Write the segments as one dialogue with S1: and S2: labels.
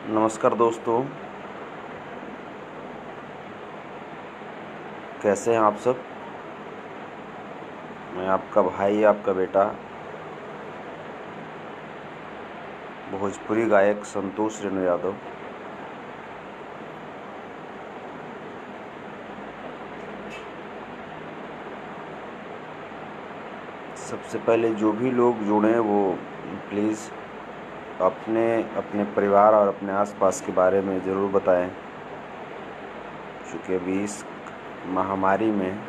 S1: नमस्कार दोस्तों, कैसे हैं आप सब। मैं आपका भाई, आपका बेटा, भोजपुरी गायक संतोष रेणु यादव। सबसे पहले जो भी लोग जुड़े वो प्लीज़ अपने अपने परिवार और अपने आसपास के बारे में ज़रूर बताएं, क्योंकि अभी इस महामारी में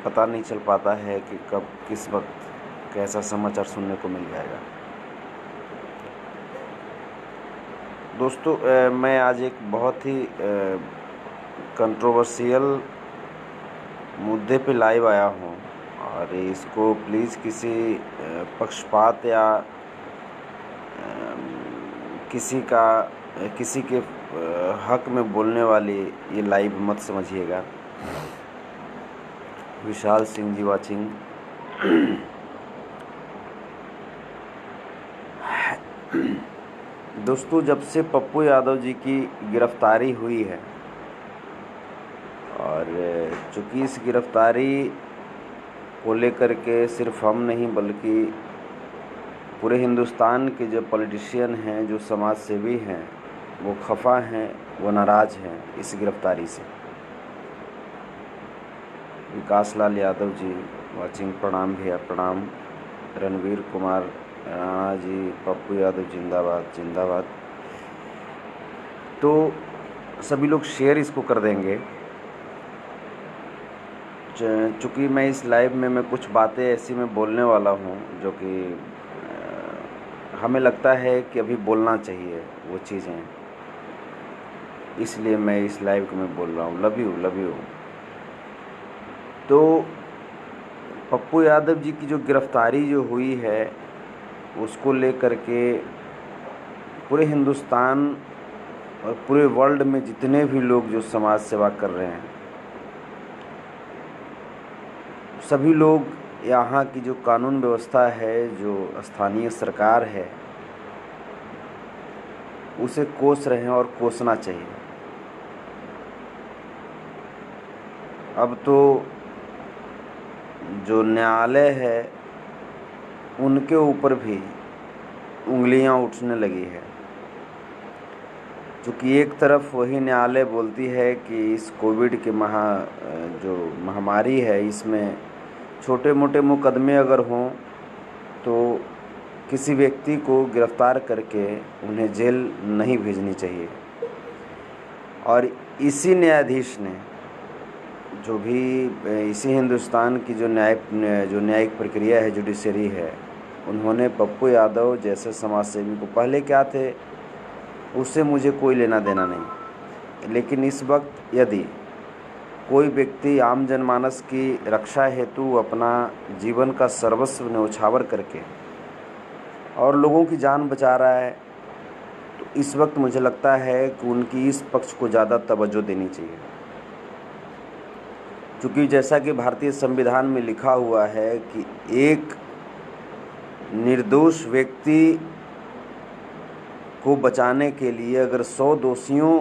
S1: पता नहीं चल पाता है कि कब किस वक्त कैसा समाचार सुनने को मिल जाएगा। दोस्तों, मैं आज एक बहुत ही कंट्रोवर्शियल मुद्दे पे लाइव आया हूँ और इसको प्लीज़ किसी पक्षपात या किसी के हक में बोलने वाली ये लाइव मत समझिएगा। विशाल सिंह जी वाचिंग। दोस्तों, जब से पप्पू यादव जी की गिरफ्तारी हुई है और चूँकि इस गिरफ्तारी को लेकर के सिर्फ हम नहीं बल्कि पूरे हिंदुस्तान के जो पॉलिटिशियन हैं, जो समाज सेवी हैं, वो खफा हैं, वो नाराज़ हैं इस गिरफ्तारी से। विकास लाल यादव जी वाचिंग, प्रणाम भैया, प्रणाम। रणवीर कुमार राणा जी, पप्पू यादव जिंदाबाद जिंदाबाद। तो सभी लोग शेयर इसको कर देंगे। चूँकि मैं इस लाइव में मैं कुछ बातें ऐसी मैं बोलने वाला हूँ जो कि हमें लगता है कि अभी बोलना चाहिए वो चीज़ें, इसलिए मैं इस लाइव को मैं बोल रहा हूँ। Love you. तो पप्पू यादव जी की जो गिरफ्तारी जो हुई है उसको लेकर के पूरे हिंदुस्तान और पूरे वर्ल्ड में जितने भी लोग जो समाज सेवा कर रहे हैं, सभी लोग यहाँ की जो कानून व्यवस्था है, जो स्थानीय सरकार है, उसे कोस रहे हैं और कोसना चाहिए। अब तो जो न्यायालय है उनके ऊपर भी उंगलियां उठने लगी है, क्योंकि एक तरफ वही न्यायालय बोलती है कि इस कोविड के जो महामारी है, इसमें छोटे मोटे मुकदमे अगर हों तो किसी व्यक्ति को गिरफ्तार करके उन्हें जेल नहीं भेजनी चाहिए। और इसी न्यायाधीश ने इसी हिंदुस्तान की जो न्यायिक प्रक्रिया है, जुडिशरी है, उन्होंने पप्पू यादव जैसे समाजसेवी को, पहले क्या थे उससे मुझे कोई लेना देना नहीं, लेकिन इस वक्त यदि कोई व्यक्ति आम जनमानस की रक्षा हेतु अपना जीवन का सर्वस्व न्यौछावर करके और लोगों की जान बचा रहा है, तो इस वक्त मुझे लगता है कि उनकी इस पक्ष को ज़्यादा तवज्जो देनी चाहिए। क्योंकि जैसा कि भारतीय संविधान में लिखा हुआ है कि एक निर्दोष व्यक्ति को बचाने के लिए अगर 100 दोषियों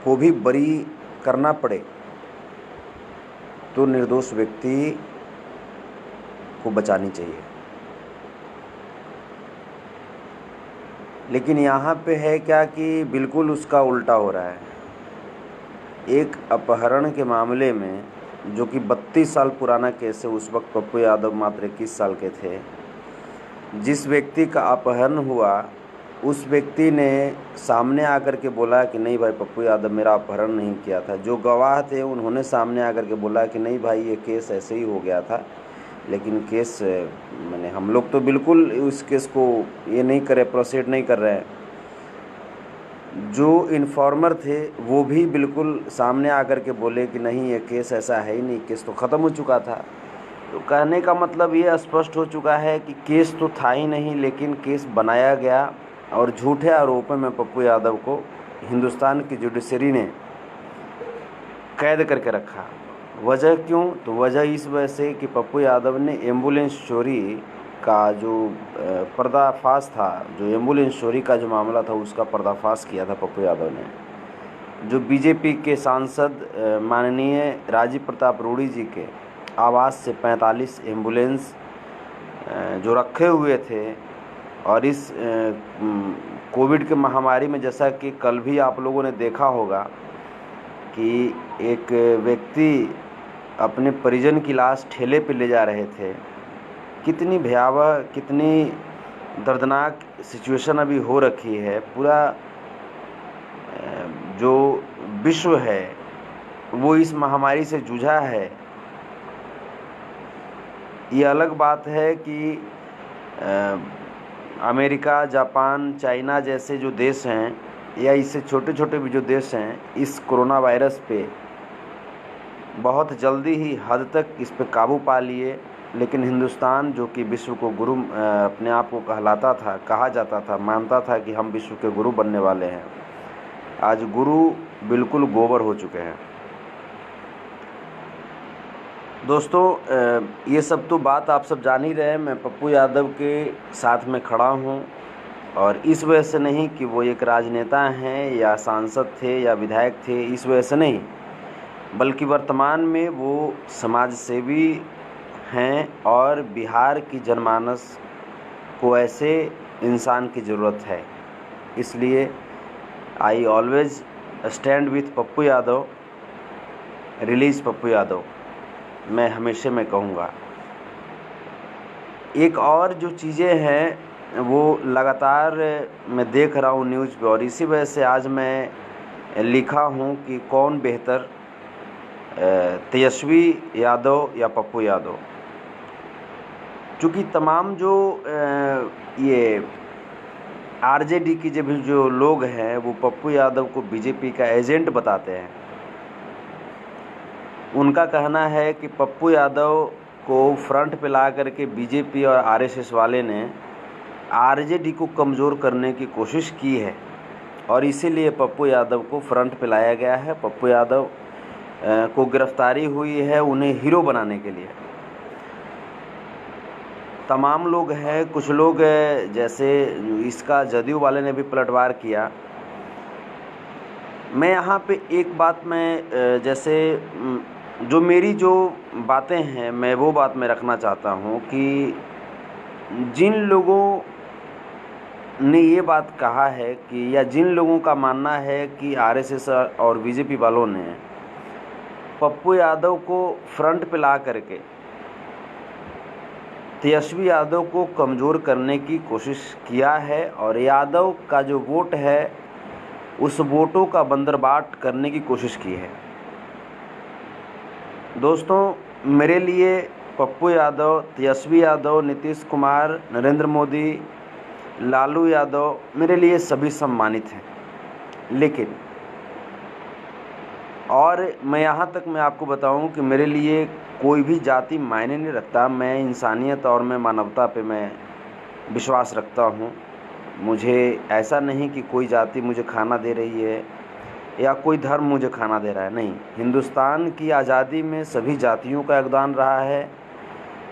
S1: को भी बरी करना पड़े तो निर्दोष व्यक्ति को बचानी चाहिए। लेकिन यहाँ पे है क्या कि बिल्कुल उसका उल्टा हो रहा है। एक अपहरण के मामले में, जो कि 32 साल पुराना केस है, उस वक्त पप्पू यादव मात्र 21 साल के थे, जिस व्यक्ति का अपहरण हुआ उस व्यक्ति ने सामने आकर के बोला कि नहीं भाई, पप्पू यादव मेरा अपहरण नहीं किया था। जो गवाह थे उन्होंने सामने आकर के बोला कि नहीं भाई, ये केस ऐसे ही हो गया था, लेकिन केस मैंने हम लोग तो बिल्कुल उस केस को ये नहीं करे, प्रोसीड नहीं कर रहे हैं। जो इन्फॉर्मर थे वो भी बिल्कुल सामने आकर के बोले कि नहीं, ये केस ऐसा है ही नहीं, केस तो ख़त्म हो चुका था। तो कहने का मतलब ये स्पष्ट हो चुका है कि केस तो था ही नहीं, लेकिन केस बनाया गया और झूठे आरोपों में पप्पू यादव को हिंदुस्तान की जुडिशरी ने कैद करके रखा। वजह क्यों? तो वजह इस वजह से कि पप्पू यादव ने एम्बुलेंस चोरी का जो पर्दाफाश था, जो एम्बुलेंस चोरी का जो मामला था उसका पर्दाफाश किया था पप्पू यादव ने। जो बीजेपी के सांसद माननीय राजीव प्रताप रूडी जी के आवास से 45 एम्बुलेंस जो रखे हुए थे, और इस कोविड के महामारी में जैसा कि कल भी आप लोगों ने देखा होगा कि एक व्यक्ति अपने परिजन की लाश ठेले पे ले जा रहे थे। कितनी भयावह, कितनी दर्दनाक सिचुएशन अभी हो रखी है। पूरा जो विश्व है वो इस महामारी से जूझा है। ये अलग बात है कि अमेरिका, जापान, चाइना जैसे जो देश हैं, या इससे छोटे छोटे भी जो देश हैं, इस कोरोना वायरस पे बहुत जल्दी ही हद तक इस पे काबू पा लिए। लेकिन हिंदुस्तान, जो कि विश्व को गुरु अपने आप को कहलाता था, कहा जाता था, मानता था कि हम विश्व के गुरु बनने वाले हैं, आज गुरु बिल्कुल गोबर हो चुके हैं। दोस्तों, ये सब तो बात आप सब जान ही रहे हैं। मैं पप्पू यादव के साथ में खड़ा हूँ, और इस वजह से नहीं कि वो एक राजनेता हैं या सांसद थे या विधायक थे, इस वजह से नहीं, बल्कि वर्तमान में वो समाज सेवी हैं और बिहार की जनमानस को ऐसे इंसान की ज़रूरत है। इसलिए I always stand with Pappu Yadav, release Pappu Yadav, मैं हमेशा मैं कहूँगा। एक और जो चीज़ें हैं वो लगातार मैं देख रहा हूँ न्यूज़ पे, और इसी वजह से आज मैं लिखा हूँ कि कौन बेहतर, तेजस्वी यादव या पप्पू यादव। चूँकि तमाम जो ये आरजेडी की जो लोग हैं वो पप्पू यादव को बीजेपी का एजेंट बताते हैं। उनका कहना है कि पप्पू यादव को फ्रंट पे ला करके बीजेपी और आरएसएस वाले ने आरजेडी को कमज़ोर करने की कोशिश की है, और इसीलिए पप्पू यादव को फ्रंट पे लाया गया है। पप्पू यादव को गिरफ्तारी हुई है उन्हें हीरो बनाने के लिए। तमाम लोग हैं, कुछ लोग जैसे इसका जदयू वाले ने भी पलटवार किया। मैं यहाँ पे एक बात में जैसे जो मेरी जो बातें हैं मैं वो बात मैं रखना चाहता हूँ कि जिन लोगों ने ये बात कहा है कि, या जिन लोगों का मानना है कि आरएसएस और बीजेपी वालों ने पप्पू यादव को फ्रंट पे ला करके तेजस्वी यादव को कमज़ोर करने की कोशिश किया है, और यादव का जो वोट है उस वोटों का बंदरबाट करने की कोशिश की है। दोस्तों, मेरे लिए पप्पू यादव, तेजस्वी यादव, नीतीश कुमार, नरेंद्र मोदी, लालू यादव, मेरे लिए सभी सम्मानित हैं। लेकिन और मैं यहाँ तक मैं आपको बताऊँ कि मेरे लिए कोई भी जाति मायने नहीं रखता। मैं इंसानियत और मैं मानवता पे मैं विश्वास रखता हूँ। मुझे ऐसा नहीं कि कोई जाति मुझे खाना दे रही है या कोई धर्म मुझे खाना दे रहा है, नहीं। हिंदुस्तान की आज़ादी में सभी जातियों का योगदान रहा है,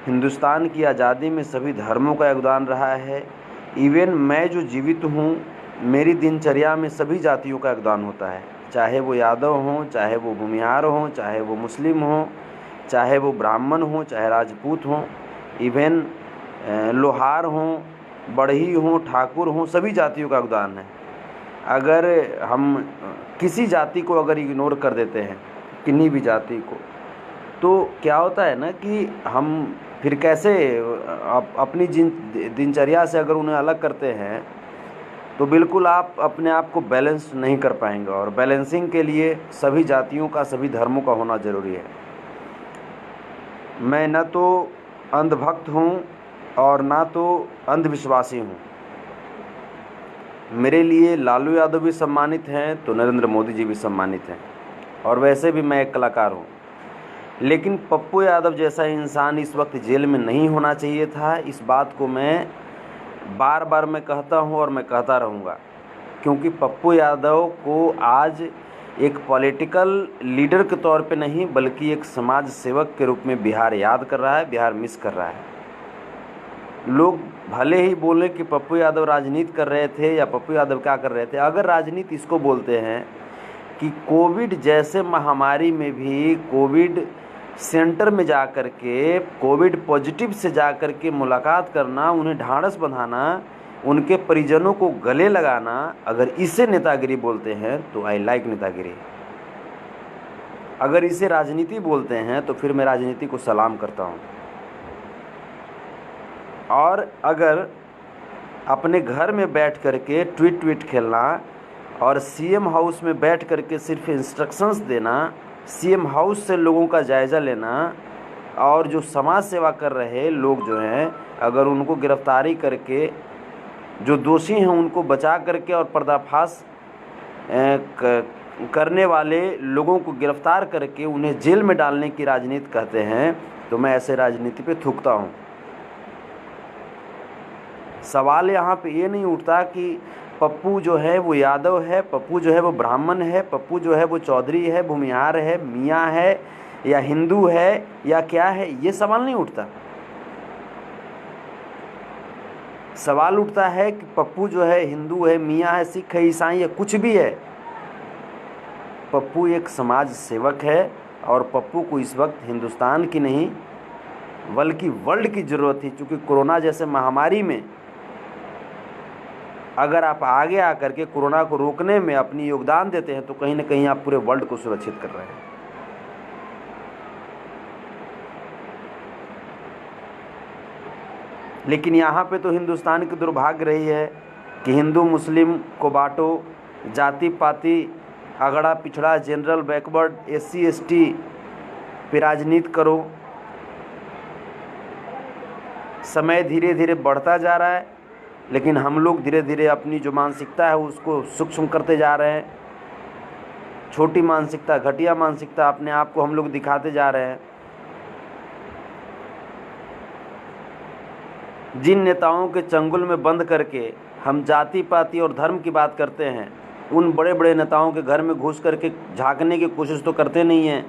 S1: हिंदुस्तान की आज़ादी में सभी धर्मों का योगदान रहा है। इवन मैं जो जीवित हूँ, मेरी दिनचर्या में सभी जातियों का योगदान होता है, चाहे वो यादव हों, चाहे वो भूमिहार हों, चाहे वो मुस्लिम हों, चाहे वो ब्राह्मण हों, चाहे राजपूत हों, इवन लोहार हों, बढ़ई हों, ठाकुर हों, सभी जातियों का योगदान है। अगर हम किसी जाति को अगर इग्नोर कर देते हैं, किन्हीं भी जाति को, तो क्या होता है ना कि हम फिर कैसे अपनी दिनचर्या से अगर उन्हें अलग करते हैं तो बिल्कुल आप अपने आप को बैलेंस नहीं कर पाएंगे। और बैलेंसिंग के लिए सभी जातियों का, सभी धर्मों का होना ज़रूरी है। मैं न तो अंधभक्त हूँ और ना तो अंधविश्वासी हूँ। मेरे लिए लालू यादव भी सम्मानित हैं तो नरेंद्र मोदी जी भी सम्मानित हैं, और वैसे भी मैं एक कलाकार हूँ। लेकिन पप्पू यादव जैसा इंसान इस वक्त जेल में नहीं होना चाहिए था। इस बात को मैं बार बार मैं कहता हूँ और मैं कहता रहूँगा, क्योंकि पप्पू यादव को आज एक पॉलिटिकल लीडर के तौर पे नहीं बल्कि एक समाज सेवक के रूप में बिहार याद कर रहा है, बिहार मिस कर रहा है। लोग भले ही बोले कि पप्पू यादव राजनीति कर रहे थे या पप्पू यादव क्या कर रहे थे, अगर राजनीति इसको बोलते हैं कि कोविड जैसे महामारी में भी कोविड सेंटर में जा कर के कोविड पॉजिटिव से जा कर के मुलाकात करना, उन्हें ढाढ़स बंधाना, उनके परिजनों को गले लगाना, अगर इसे नेतागिरी बोलते हैं तो आई लाइक नेतागिरी। अगर इसे राजनीति बोलते हैं तो फिर मैं राजनीति को सलाम करता हूँ। और अगर अपने घर में बैठ कर के ट्वीट खेलना और सीएम हाउस में बैठ कर के सिर्फ इंस्ट्रक्शंस देना, सीएम हाउस से लोगों का जायज़ा लेना, और जो समाज सेवा कर रहे लोग जो हैं अगर उनको गिरफ्तारी करके जो दोषी हैं उनको बचा करके और पर्दाफाश करने वाले लोगों को गिरफ्तार करके उन्हें जेल में डालने की राजनीति कहते हैं, तो मैं ऐसे राजनीति पे थूकता हूँ। सवाल यहाँ पे ये नहीं उठता कि पप्पू जो है वो यादव है, पप्पू जो है वो ब्राह्मण है, पप्पू जो है वो चौधरी है, भूमिहार है, मियाँ है या हिंदू है या क्या है, ये सवाल नहीं उठता। सवाल उठता है कि पप्पू जो है हिंदू है, मियाँ है, सिख है, ईसाई है, कुछ भी है, पप्पू एक समाज सेवक है और पप्पू को इस वक्त हिंदुस्तान की नहीं बल्कि वर्ल्ड की ज़रूरत थी। क्योंकि कोरोना जैसे महामारी में अगर आप आगे आकर के कोरोना को रोकने में अपनी योगदान देते हैं तो कहीं ना कहीं आप पूरे वर्ल्ड को सुरक्षित कर रहे हैं। लेकिन यहाँ पे तो हिंदुस्तान की दुर्भाग्य रही है कि हिंदू मुस्लिम को बांटो, जाति पाति, अगड़ा पिछड़ा, जनरल बैकवर्ड, एससी एसटी पे राजनीति करो। समय धीरे धीरे बढ़ता जा रहा है, लेकिन हम लोग धीरे धीरे अपनी जो मानसिकता है उसको सूक्ष्म करते जा रहे हैं। छोटी मानसिकता, घटिया मानसिकता अपने आप को हम लोग दिखाते जा रहे हैं। जिन नेताओं के चंगुल में बंद करके हम जाति पाति और धर्म की बात करते हैं, उन बड़े बड़े नेताओं के घर में घुस करके झांकने की कोशिश तो करते नहीं हैं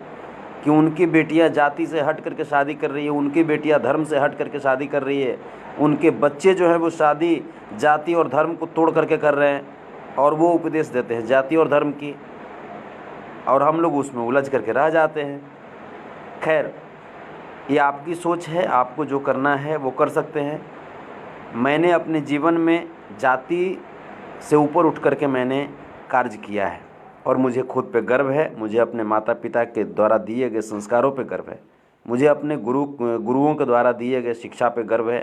S1: कि उनकी बेटियां जाति से हट करके शादी कर रही है, उनकी बेटियां धर्म से हट करके शादी कर रही है, उनके बच्चे जो हैं वो शादी जाति और धर्म को तोड़ करके कर रहे हैं, और वो उपदेश देते हैं जाति और धर्म की, और हम लोग उसमें उलझ करके रह जाते हैं। खैर, ये आपकी सोच है, आपको जो करना है वो कर सकते हैं। मैंने अपने जीवन में जाति से ऊपर उठ करके मैंने कार्य किया है और मुझे खुद पे गर्व है। मुझे अपने माता पिता के द्वारा दिए गए संस्कारों पे गर्व है। मुझे अपने गुरुओं के द्वारा दिए गए शिक्षा पे गर्व है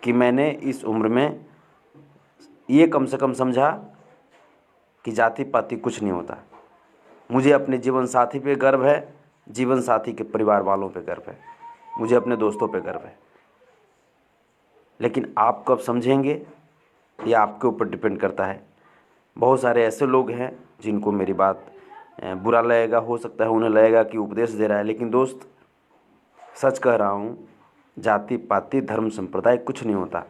S1: कि मैंने इस उम्र में ये कम से कम समझा कि जाति पाति कुछ नहीं होता। मुझे अपने जीवन साथी पे गर्व है, जीवन साथी के परिवार वालों पे गर्व है, मुझे अपने दोस्तों पे गर्व है। लेकिन आप कब समझेंगे ये आपके ऊपर डिपेंड करता है। बहुत सारे ऐसे लोग हैं जिनको मेरी बात बुरा लगेगा, हो सकता है उन्हें लगेगा कि उपदेश दे रहा है, लेकिन दोस्त सच कह रहा हूँ, जाति पाति धर्म संप्रदाय कुछ नहीं होता।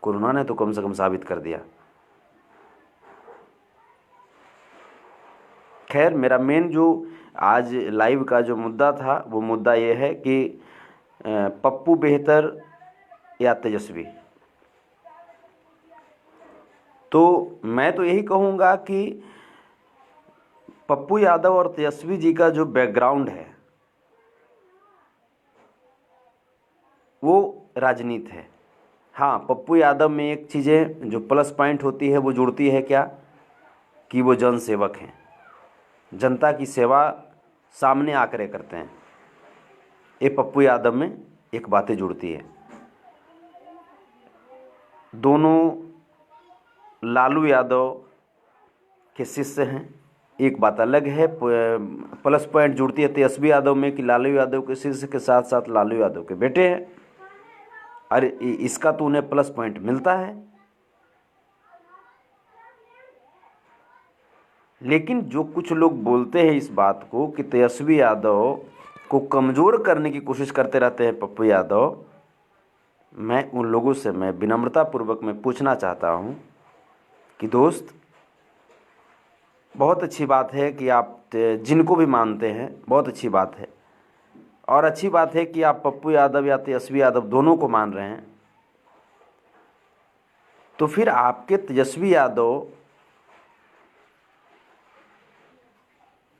S1: कोरोना ने तो कम से कम साबित कर दिया। खैर, मेरा मेन जो आज लाइव का जो मुद्दा था वो मुद्दा ये है कि पप्पू बेहतर या तेजस्वी। तो मैं तो यही कहूँगा कि पप्पू यादव और तेजस्वी जी का जो बैकग्राउंड है वो राजनीति है। हाँ, पप्पू यादव में एक चीज़ें जो प्लस पॉइंट होती है वो जुड़ती है क्या, कि वो जन सेवक हैं, जनता की सेवा सामने आकर करते हैं। ये पप्पू यादव में एक बातें जुड़ती है। दोनों लालू यादव के शिष्य हैं, एक बात अलग है। प्लस पॉइंट जुड़ती है तेजस्वी यादव में कि लालू यादव के शिष्य के साथ साथ लालू यादव के बेटे हैं। अरे इसका तो उन्हें प्लस पॉइंट मिलता है। लेकिन जो कुछ लोग बोलते हैं इस बात को कि तेजस्वी यादव को कमज़ोर करने की कोशिश करते रहते हैं पप्पू यादव, मैं उन लोगों से मैं विनम्रतापूर्वक मैं पूछना चाहता हूं कि दोस्त, बहुत अच्छी बात है कि आप जिनको भी मानते हैं, बहुत अच्छी बात है, और अच्छी बात है कि आप पप्पू यादव या तेजस्वी यादव दोनों को मान रहे हैं। तो फिर आपके तेजस्वी यादव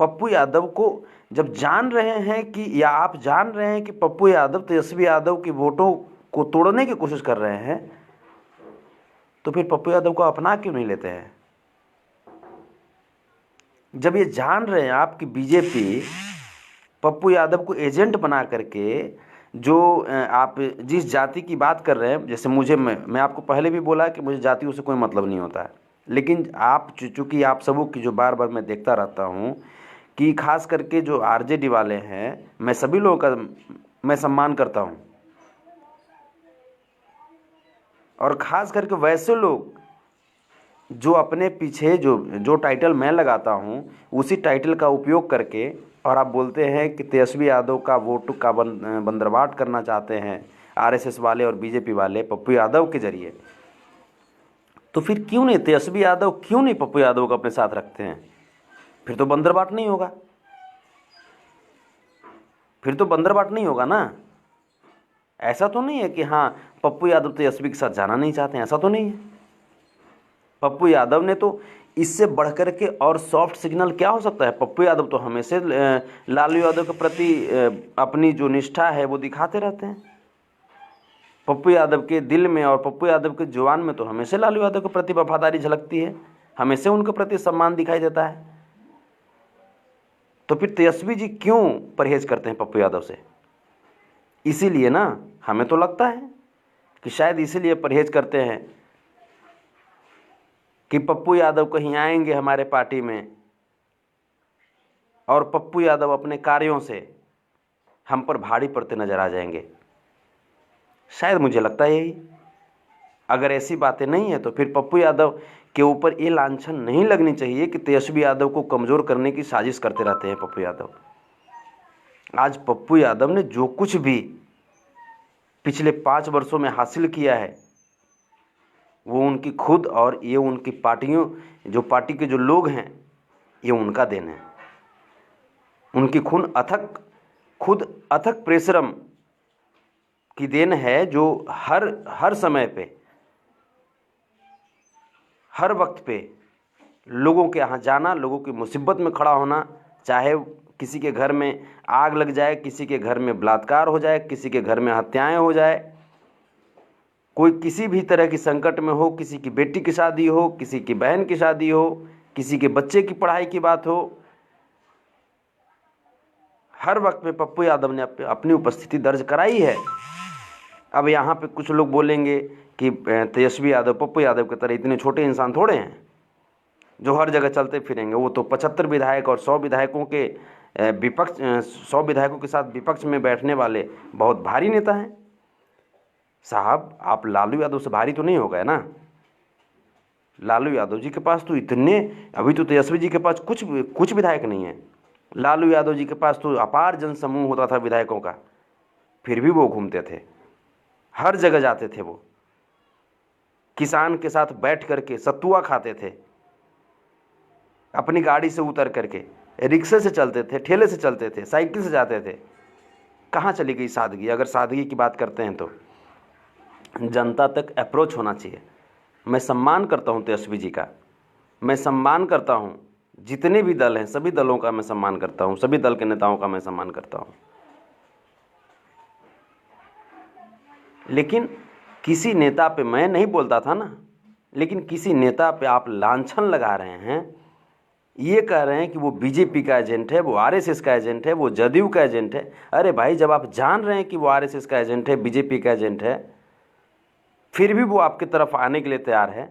S1: पप्पू यादव को जब जान रहे हैं कि, या आप जान रहे हैं कि पप्पू यादव तेजस्वी यादव की वोटों को तोड़ने की कोशिश कर रहे हैं, तो फिर पप्पू यादव को अपना क्यों नहीं लेते हैं? जब ये जान रहे हैं आप कि बीजेपी पप्पू यादव को एजेंट बना करके, जो आप जिस जाति की बात कर रहे हैं, जैसे मैं आपको पहले भी बोला कि मुझे जातियों से कोई मतलब नहीं होता है, लेकिन आप चूँकि आप सबों की जो बार बार मैं देखता रहता हूँ कि खास करके जो आरजेडी वाले हैं, मैं सभी लोगों का मैं सम्मान करता हूँ, और ख़ास करके वैसे लोग जो अपने पीछे जो टाइटल मैं लगाता हूँ उसी टाइटल का उपयोग करके, और आप बोलते हैं कि तेजस्वी यादव का वोट का बंदरबाट करना चाहते हैं आरएसएस वाले और बीजेपी वाले पप्पू यादव के जरिए, तो फिर क्यों नहीं तेजस्वी यादव, क्यों नहीं पप्पू यादव को अपने साथ रखते हैं? फिर तो बंदरबाट नहीं होगा, फिर तो बंदरबाट नहीं होगा ना। ऐसा तो नहीं है कि हाँ पप्पू यादव तेजस्वी के साथ जाना नहीं चाहते हैं, ऐसा तो नहीं है। पप्पू यादव ने तो इससे बढ़कर के और सॉफ्ट सिग्नल क्या हो सकता है? पप्पू यादव तो हमेशा लालू यादव के प्रति अपनी जो निष्ठा है वो दिखाते रहते हैं। पप्पू यादव के दिल में और पप्पू यादव के जुबान में तो हमेशा लालू यादव के प्रति वफादारी झलकती है, हमेशा उनके प्रति सम्मान दिखाई देता है। तो फिर तेजस्वी जी क्यों परहेज करते हैं पप्पू यादव से? इसीलिए ना, हमें तो लगता है कि शायद इसीलिए परहेज करते हैं कि पप्पू यादव कहीं आएंगे हमारे पार्टी में और पप्पू यादव अपने कार्यों से हम पर भारी पड़ते नजर आ जाएंगे। शायद मुझे लगता है यही। अगर ऐसी बातें नहीं है तो फिर पप्पू यादव के ऊपर ये लांछन नहीं लगनी चाहिए कि तेजस्वी यादव को कमज़ोर करने की साजिश करते रहते हैं पप्पू यादव। आज पप्पू यादव ने जो कुछ भी पिछले 5 वर्षों में हासिल किया है वो उनकी खुद और ये उनकी पार्टी के जो लोग हैं, ये उनका देन है। उनकी खुद अथक परिश्रम की देन है, जो हर समय पे, हर वक्त पे लोगों के यहाँ जाना, लोगों की मुसीबत में खड़ा होना, चाहे किसी के घर में आग लग जाए, किसी के घर में बलात्कार हो जाए, किसी के घर में हत्याएं हो जाए, कोई किसी भी तरह की संकट में हो, किसी की बेटी की शादी हो, किसी की बहन की शादी हो, किसी के बच्चे की पढ़ाई की बात हो, हर वक्त में पप्पू यादव ने अपनी उपस्थिति दर्ज कराई है। अब यहाँ पे कुछ लोग बोलेंगे कि तेजस्वी यादव पप्पू यादव की तरह इतने छोटे इंसान थोड़े हैं जो हर जगह चलते फिरेंगे। वो तो 75 विधायक और 100 विधायकों के 100 विधायकों के साथ विपक्ष में बैठने वाले बहुत भारी नेता हैं। साहब, आप लालू यादव से भारी तो नहीं हो गए ना। लालू यादव जी के पास तो इतने, अभी तो तेजस्वी जी के पास कुछ विधायक नहीं है। लालू यादव जी के पास तो अपार जनसमूह होता था विधायकों का, फिर भी वो घूमते थे, हर जगह जाते थे। वो किसान के साथ बैठ करके सतुआ खाते थे, अपनी गाड़ी से उतर करके, रिक्शे से चलते थे, ठेले से चलते थे, साइकिल से जाते थे। कहाँ चली गई सादगी? अगर सादगी की बात करते हैं तो जनता तक अप्रोच होना चाहिए। मैं सम्मान करता हूँ तेजस्वी जी का, मैं सम्मान करता हूँ जितने भी दल हैं, सभी दलों का मैं सम्मान करता हूँ, सभी दल के नेताओं का मैं सम्मान करता हूँ। लेकिन किसी नेता पे, मैं नहीं बोलता था ना, लेकिन किसी नेता पे आप लांछन लगा रहे हैं, ये कह रहे हैं कि वो बीजेपी का एजेंट है, वो आरएसएस का एजेंट है, वो जदयू का एजेंट है। अरे भाई, जब आप जान रहे हैं कि वो आरएसएस का एजेंट है, बीजेपी का एजेंट है, फिर भी वो आपकी तरफ आने के लिए तैयार है,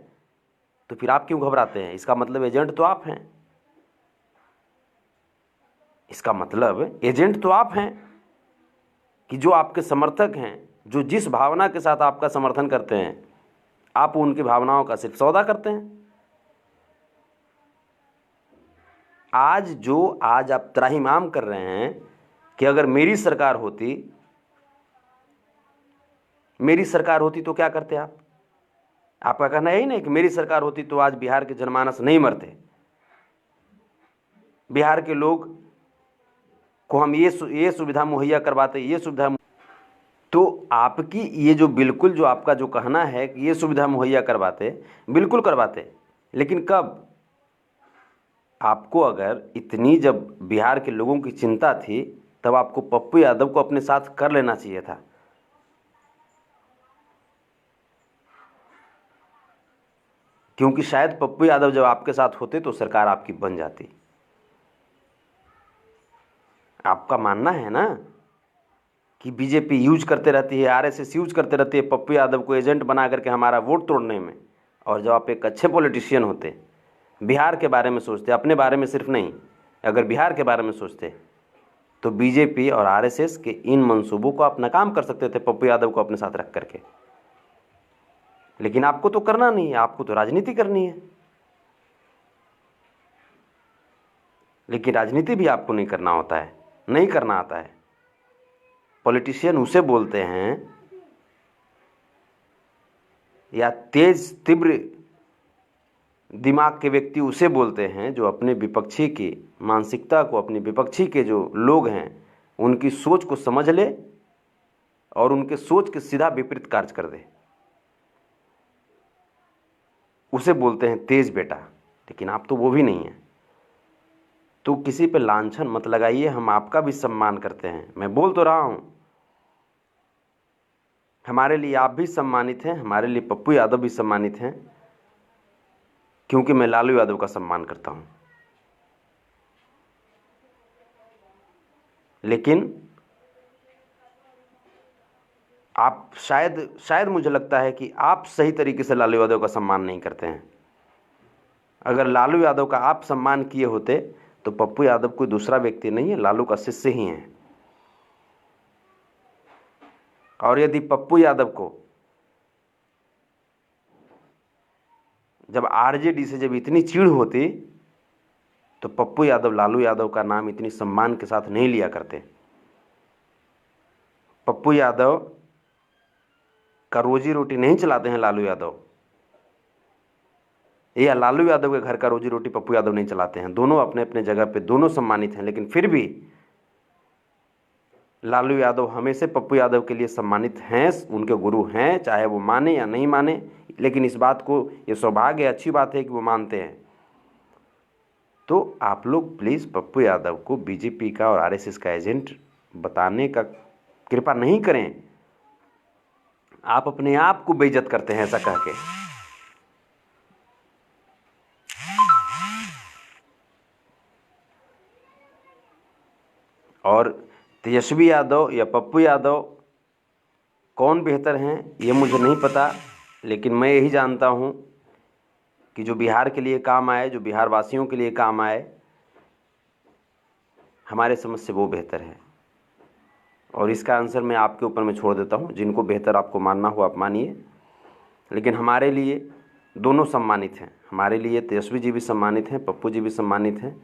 S1: तो फिर आप क्यों घबराते हैं? इसका मतलब एजेंट तो आप हैं, इसका मतलब एजेंट तो आप हैं कि जो आपके समर्थक हैं, जो जिस भावना के साथ आपका समर्थन करते हैं, आप उनकी भावनाओं का सिर्फ सौदा करते हैं। आज आप त्राहिमाम कर रहे हैं कि अगर मेरी सरकार होती तो क्या करते आप? आपका कहना यही नहीं कि मेरी सरकार होती तो आज बिहार के जनमानस नहीं मरते, बिहार के लोग को हम ये सुविधा मुहैया करवाते, ये सुविधा। तो
S2: आपकी ये जो बिल्कुल जो आपका जो कहना है कि ये सुविधा मुहैया करवाते, बिल्कुल करवाते, लेकिन कब? आपको अगर इतनी जब बिहार के लोगों की चिंता थी तब आपको पप्पू यादव को अपने साथ कर लेना चाहिए था। क्योंकि शायद पप्पू यादव जब आपके साथ होते तो सरकार आपकी बन जाती। आपका मानना है ना कि बीजेपी यूज करते रहती है, आरएसएस यूज करते रहती है पप्पू यादव को एजेंट बना करके हमारा वोट तोड़ने में। और जब आप एक अच्छे पॉलिटिशियन होते, बिहार के बारे में सोचते, अपने बारे में सिर्फ नहीं, अगर बिहार के बारे में सोचते तो बीजेपी और आरएसएस के इन मंसूबों को आप नाकाम कर सकते थे पप्पू यादव को अपने साथ रख करके। लेकिन आपको तो करना नहीं है, आपको तो राजनीति करनी है। लेकिन राजनीति भी आपको नहीं करना होता है, नहीं करना आता है। पॉलिटिशियन उसे बोलते हैं या तेज तीव्र दिमाग के व्यक्ति उसे बोलते हैं जो अपने विपक्षी की मानसिकता को, अपने विपक्षी के जो लोग हैं उनकी सोच को समझ ले और उनके सोच के सीधा विपरीत कार्य कर दे, उसे बोलते हैं तेज बेटा। लेकिन आप तो वो भी नहीं हैं। तो किसी पे लांछन मत लगाइए, हम आपका भी सम्मान करते हैं। मैं बोल तो रहा हूँ, हमारे लिए आप भी सम्मानित हैं, हमारे लिए पप्पू यादव भी सम्मानित हैं, क्योंकि मैं लालू यादव का सम्मान करता हूँ। लेकिन आप शायद मुझे लगता है कि आप सही तरीके से लालू यादव का सम्मान नहीं करते हैं। अगर लालू यादव का आप सम्मान किए होते तो पप्पू यादव कोई दूसरा व्यक्ति नहीं है, लालू का शिष्य ही है। और यदि पप्पू यादव को जब आरजेडी से जब इतनी चिढ़ होती तो पप्पू यादव लालू यादव का नाम इतनी सम्मान के साथ नहीं लिया करते। पप्पू यादव का रोजी रोटी नहीं चलाते हैं लालू यादव, या लालू यादव के घर का रोजी रोटी पप्पू यादव नहीं चलाते हैं। दोनों अपने अपने जगह पे दोनों सम्मानित हैं, लेकिन फिर भी लालू यादव हमेशा पप्पू यादव के लिए सम्मानित हैं, उनके गुरु हैं, चाहे वो माने या नहीं माने। लेकिन इस बात को, ये सौभाग्य, अच्छी बात है कि वो मानते हैं। तो आप लोग प्लीज़ पप्पू यादव को बीजेपी का और आरएसएस का एजेंट बताने का कृपा नहीं करें। आप अपने आप को बेइज्जत करते हैं ऐसा कह के। और तेजस्वी यादव या पप्पू यादव कौन बेहतर हैं ये मुझे नहीं पता, लेकिन मैं यही जानता हूँ कि जो बिहार के लिए काम आए, जो बिहार वासियों के लिए काम आए, हमारे समझ से वो बेहतर है। और इसका आंसर मैं आपके ऊपर में छोड़ देता हूँ। जिनको बेहतर आपको मानना हो आप मानिए, लेकिन हमारे लिए दोनों सम्मानित हैं। हमारे लिए तेजस्वी जी भी सम्मानित हैं, पप्पू जी भी सम्मानित हैं।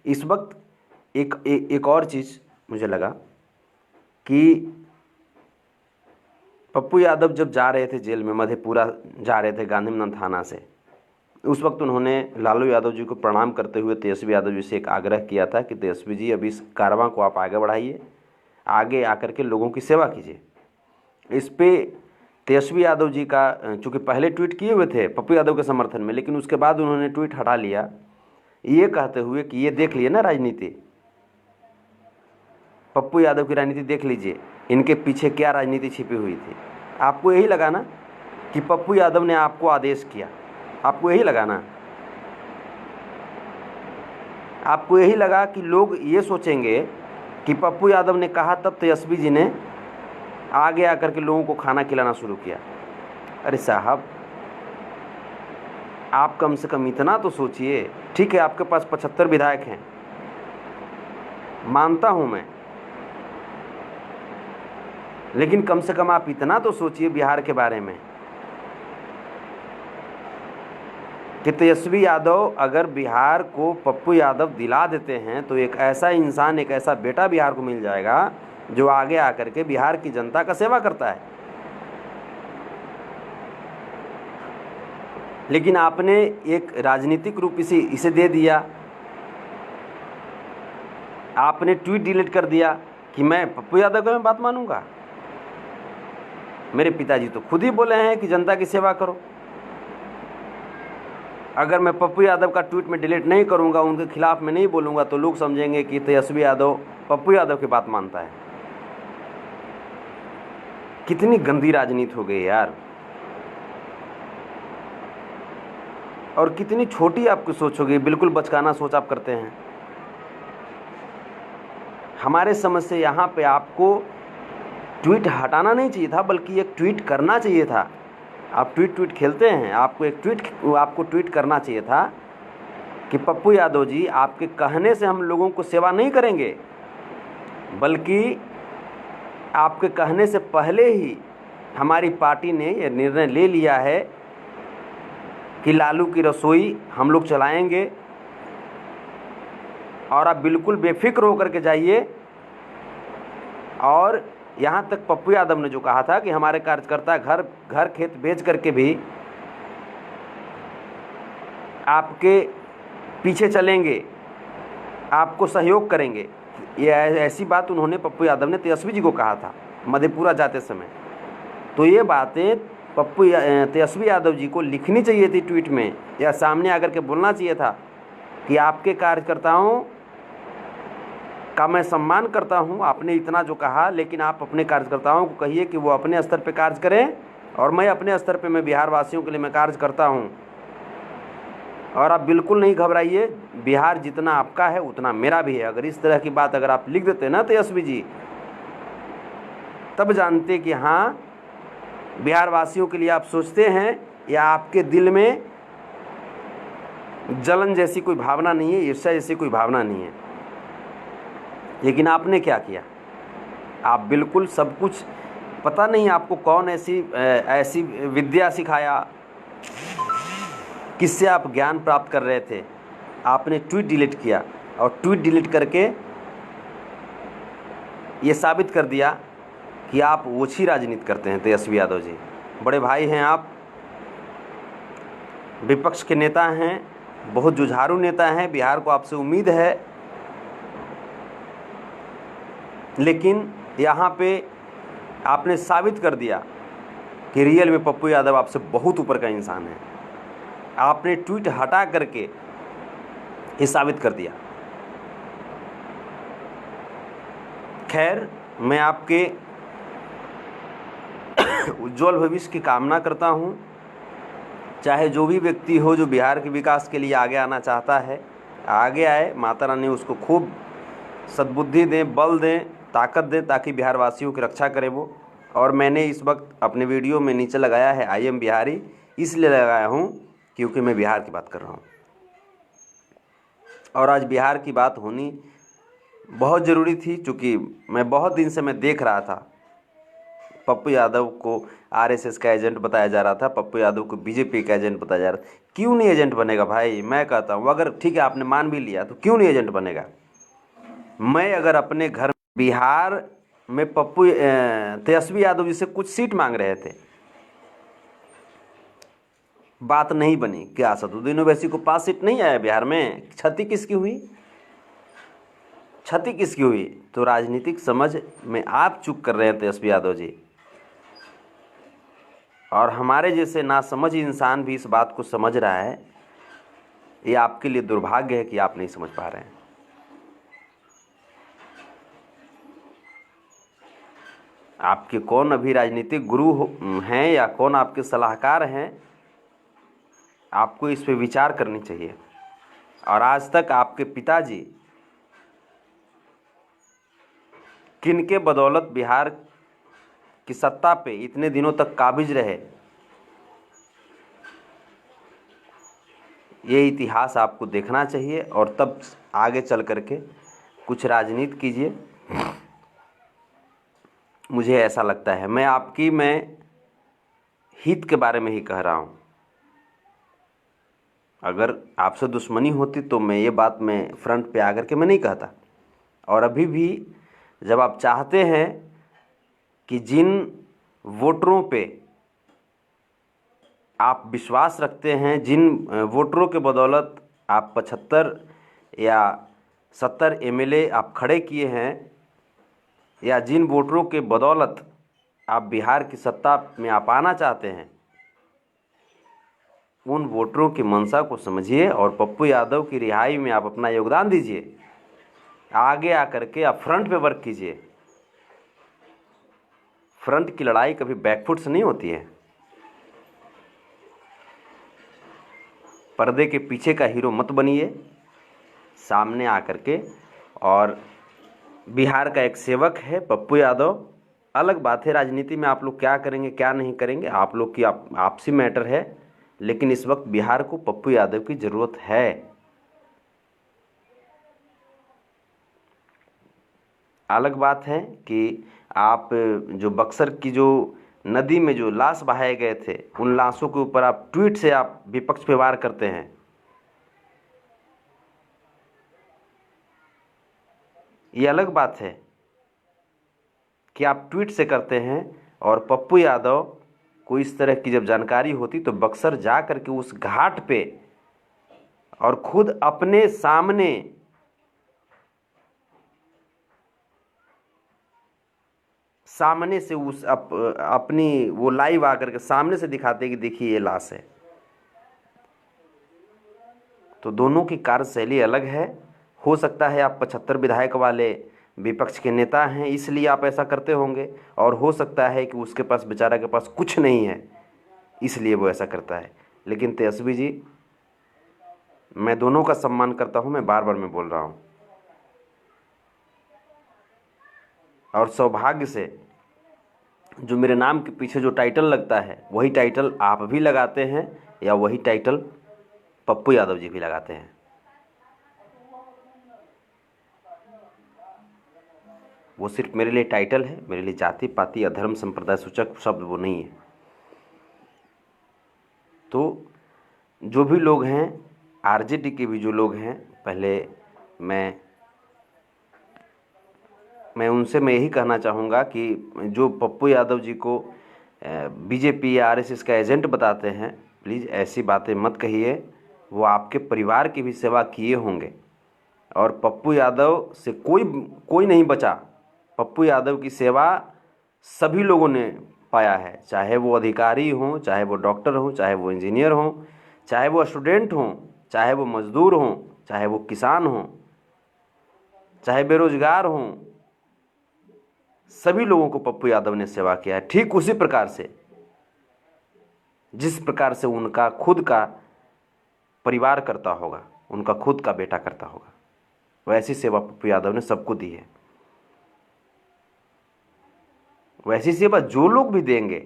S2: इस वक्त एक और चीज़ मुझे लगा कि पप्पू यादव जब जा रहे थे जेल में, मधेपुरा जा रहे थे गांधी मैदान थाना से, उस वक्त उन्होंने लालू यादव जी को प्रणाम करते हुए तेजस्वी यादव जी से एक आग्रह किया था कि तेजस्वी जी अब इस कारवां को आप आगे बढ़ाइए, आगे आकर के लोगों की सेवा कीजिए। इस पे तेजस्वी यादव जी का, चूँकि पहले ट्वीट किए हुए थे पप्पू यादव के समर्थन में, लेकिन उसके बाद उन्होंने ट्वीट हटा लिया, ये कहते हुए कि ये देख लिए ना राजनीति, पप्पू यादव की राजनीति देख लीजिए, इनके पीछे क्या राजनीति छिपी हुई थी। आपको यही लगा ना कि पप्पू यादव ने आपको आदेश किया, आपको यही लगा ना, आपको यही लगा कि लोग ये सोचेंगे कि पप्पू यादव ने कहा तब तेजस्वी जी ने आगे आकर के लोगों को खाना खिलाना शुरू किया। अरे साहब, आप कम से कम इतना तो सोचिए। ठीक है, आपके पास 75 विधायक हैं, मानता हूं मैं, लेकिन कम से कम आप इतना तो सोचिए बिहार के बारे में कि तेजस्वी यादव अगर बिहार को पप्पू यादव दिला देते हैं तो एक ऐसा इंसान, एक ऐसा बेटा बिहार को मिल जाएगा जो आगे आकर के बिहार की जनता का सेवा करता है। लेकिन आपने एक राजनीतिक रूप इसे दे दिया। आपने ट्वीट डिलीट कर दिया कि मैं पप्पू यादव का मैं बात मानूंगा। मेरे पिताजी तो खुद ही बोले हैं कि जनता की सेवा करो। अगर मैं पप्पू यादव का ट्वीट में डिलीट नहीं करूंगा, उनके खिलाफ में नहीं बोलूंगा, तो लोग समझेंगे कि तेजस्वी यादव पप्पू यादव की बात मानता है। कितनी गंदी राजनीति हो गई यार, और कितनी छोटी आपकी सोच हो गई, बिल्कुल बचकाना सोच आप करते हैं। हमारे समझ से यहाँ पे आपको ट्वीट हटाना नहीं चाहिए था, बल्कि एक ट्वीट करना चाहिए था। आप ट्वीट खेलते हैं, आपको ट्वीट करना चाहिए था कि पप्पू यादव जी, आपके कहने से हम लोगों को सेवा नहीं करेंगे, बल्कि आपके कहने से पहले ही हमारी पार्टी ने यह निर्णय ले लिया है कि लालू की रसोई हम लोग चलाएंगे, और आप बिल्कुल बेफिक्र होकर के जाइए। और यहाँ तक पप्पू यादव ने जो कहा था कि हमारे कार्यकर्ता घर खेत बेच करके भी आपके पीछे चलेंगे, आपको सहयोग करेंगे, ये ऐसी बात उन्होंने, पप्पू यादव ने तेजस्वी जी को कहा था मधेपुरा जाते समय। तो ये बातें तेजस्वी यादव जी को लिखनी चाहिए थी ट्वीट में, या सामने आकर के बोलना चाहिए था कि आपके कार्यकर्ताओं का मैं सम्मान करता हूं, आपने इतना जो कहा, लेकिन आप अपने कार्यकर्ताओं को कहिए कि वो अपने स्तर पे कार्य करें, और मैं अपने स्तर पे मैं बिहार वासियों के लिए मैं कार्य करता हूं। और आप बिल्कुल नहीं घबराइए, बिहार जितना आपका है उतना मेरा भी है। अगर इस तरह की बात अगर आप लिख देते ना तेजस्वी जी, तब जानते कि हाँ, बिहार वासियों के लिए आप सोचते हैं, या आपके दिल में जलन जैसी कोई भावना नहीं है, ईर्ष्या जैसी कोई भावना नहीं है। लेकिन आपने क्या किया, आप बिल्कुल सब कुछ, पता नहीं आपको कौन ऐसी विद्या सिखाया, किससे आप ज्ञान प्राप्त कर रहे थे। आपने ट्वीट डिलीट किया, और ट्वीट डिलीट करके ये साबित कर दिया कि आप ओछी राजनीति करते हैं। तेजस्वी यादव जी बड़े भाई हैं, आप विपक्ष के नेता हैं, बहुत जुझारू नेता हैं, बिहार को आपसे उम्मीद है। लेकिन यहाँ पे आपने साबित कर दिया कि रियल में पप्पू यादव आपसे बहुत ऊपर का इंसान है। आपने ट्वीट हटा करके ये साबित कर दिया। खैर, मैं आपके उज्जवल भविष्य की कामना करता हूँ। चाहे जो भी व्यक्ति हो जो बिहार के विकास के लिए आगे आना चाहता है, आगे आए। माता रानी उसको खूब सद्बुद्धि दें, बल दें, ताकत दें, ताकि बिहार वासियों की रक्षा करे वो। और मैंने इस वक्त अपने वीडियो में नीचे लगाया है आई एम बिहारी, इसलिए लगाया हूँ क्योंकि मैं बिहार की बात कर रहा हूँ, और आज बिहार की बात होनी बहुत ज़रूरी थी। चूँकि मैं बहुत दिन से मैं देख रहा था, पप्पू यादव को आरएसएस का एजेंट बताया जा रहा था, पप्पू यादव को बीजेपी का एजेंट बताया जा रहा था। क्यों नहीं एजेंट बनेगा भाई? मैं कहता हूँ, अगर ठीक है आपने मान भी लिया, तो क्यों नहीं एजेंट बनेगा? मैं अगर अपने घर बिहार में तेजस्वी यादव जी से कुछ सीट मांग रहे थे, बात नहीं बनी, क्या असदुद्दीन ओवैसी को 5 सीट नहीं आया बिहार में? क्षति किसकी हुई? क्षति किसकी हुई? तो राजनीतिक समझ में आप चूक कर रहे हैं तेजस्वी यादव जी, और हमारे जैसे नासमझ इंसान भी इस बात को समझ रहा है। ये आपके लिए दुर्भाग्य है कि आप नहीं समझ पा रहे हैं। आपके कौन अभी राजनीतिक गुरु हैं या कौन आपके सलाहकार हैं, आपको इस पे विचार करनी चाहिए। और आज तक आपके पिताजी किनके बदौलत बिहार की सत्ता पे इतने दिनों तक काबिज रहे, ये इतिहास आपको देखना चाहिए, और तब आगे चल करके कुछ राजनीति कीजिए। मुझे ऐसा लगता है, मैं हित के बारे में ही कह रहा हूँ। अगर आपसे दुश्मनी होती तो मैं ये बात मैं फ्रंट पे आकर के मैं नहीं कहता। और अभी भी जब आप चाहते हैं कि जिन वोटरों पे आप विश्वास रखते हैं, जिन वोटरों के बदौलत आप 75 या 70 एमएलए आप खड़े किए हैं, या जिन वोटरों के बदौलत आप बिहार की सत्ता में आप आना चाहते हैं, उन वोटरों की मंशा को समझिए और पप्पू यादव की रिहाई में आप अपना योगदान दीजिए। आगे आकर के आप फ्रंट पे वर्क कीजिए। फ्रंट की लड़ाई कभी बैकफुट से नहीं होती है। पर्दे के पीछे का हीरो मत बनिए, सामने आकर के। और बिहार का एक सेवक है पप्पू यादव। अलग बात है राजनीति में आप लोग क्या करेंगे क्या नहीं करेंगे, आप लोग की आपसी मैटर है, लेकिन इस वक्त बिहार को पप्पू यादव की ज़रूरत है। अलग बात है कि आप जो बक्सर की जो नदी में जो लाश बहाए गए थे, उन लाशों के ऊपर आप ट्वीट से आप विपक्ष पे वार करते हैं। ये अलग बात है कि आप ट्वीट से करते हैं, और पप्पू यादव को इस तरह की जब जानकारी होती तो बक्सर जा करके उस घाट पे और खुद अपने सामने से उस अपनी वो लाइव आकर के सामने से दिखाते कि देखिए ये लाश है। तो दोनों की कार्यशैली अलग है। हो सकता है आप 75 विधायक वाले विपक्ष के नेता हैं इसलिए आप ऐसा करते होंगे, और हो सकता है कि उसके पास बेचारा के पास कुछ नहीं है इसलिए वो ऐसा करता है। लेकिन तेजस्वी जी, मैं दोनों का सम्मान करता हूं, मैं बार बार मैं बोल रहा हूं। और सौभाग्य से जो मेरे नाम के पीछे जो टाइटल लगता है वही टाइटल आप भी लगाते हैं, या वही टाइटल पप्पू यादव जी भी लगाते हैं। वो सिर्फ मेरे लिए टाइटल है, मेरे लिए जाति पाति अधर्म संप्रदाय सूचक शब्द वो नहीं है। तो जो भी लोग हैं, आरजेडी के भी जो लोग हैं, पहले मैं उनसे मैं यही कहना चाहूँगा कि जो पप्पू यादव जी को बीजेपी या आरएसएस का एजेंट बताते हैं, प्लीज़ ऐसी बातें मत कहिए। वो आपके परिवार की भी सेवा किए होंगे, और पप्पू यादव से कोई नहीं बचा। पप्पू यादव की सेवा सभी लोगों ने पाया है, चाहे वो अधिकारी हों, चाहे वो डॉक्टर हों, चाहे वो इंजीनियर हों, चाहे वो स्टूडेंट हों, चाहे वो मजदूर हों, चाहे वो किसान हों, चाहे बेरोजगार हों, सभी लोगों को पप्पू यादव ने सेवा किया है। ठीक उसी प्रकार से जिस प्रकार से उनका खुद का परिवार करता होगा, उनका खुद का बेटा करता होगा, वैसी सेवा पप्पू यादव ने सबको दी है। वैसी सेवा जो लोग भी देंगे,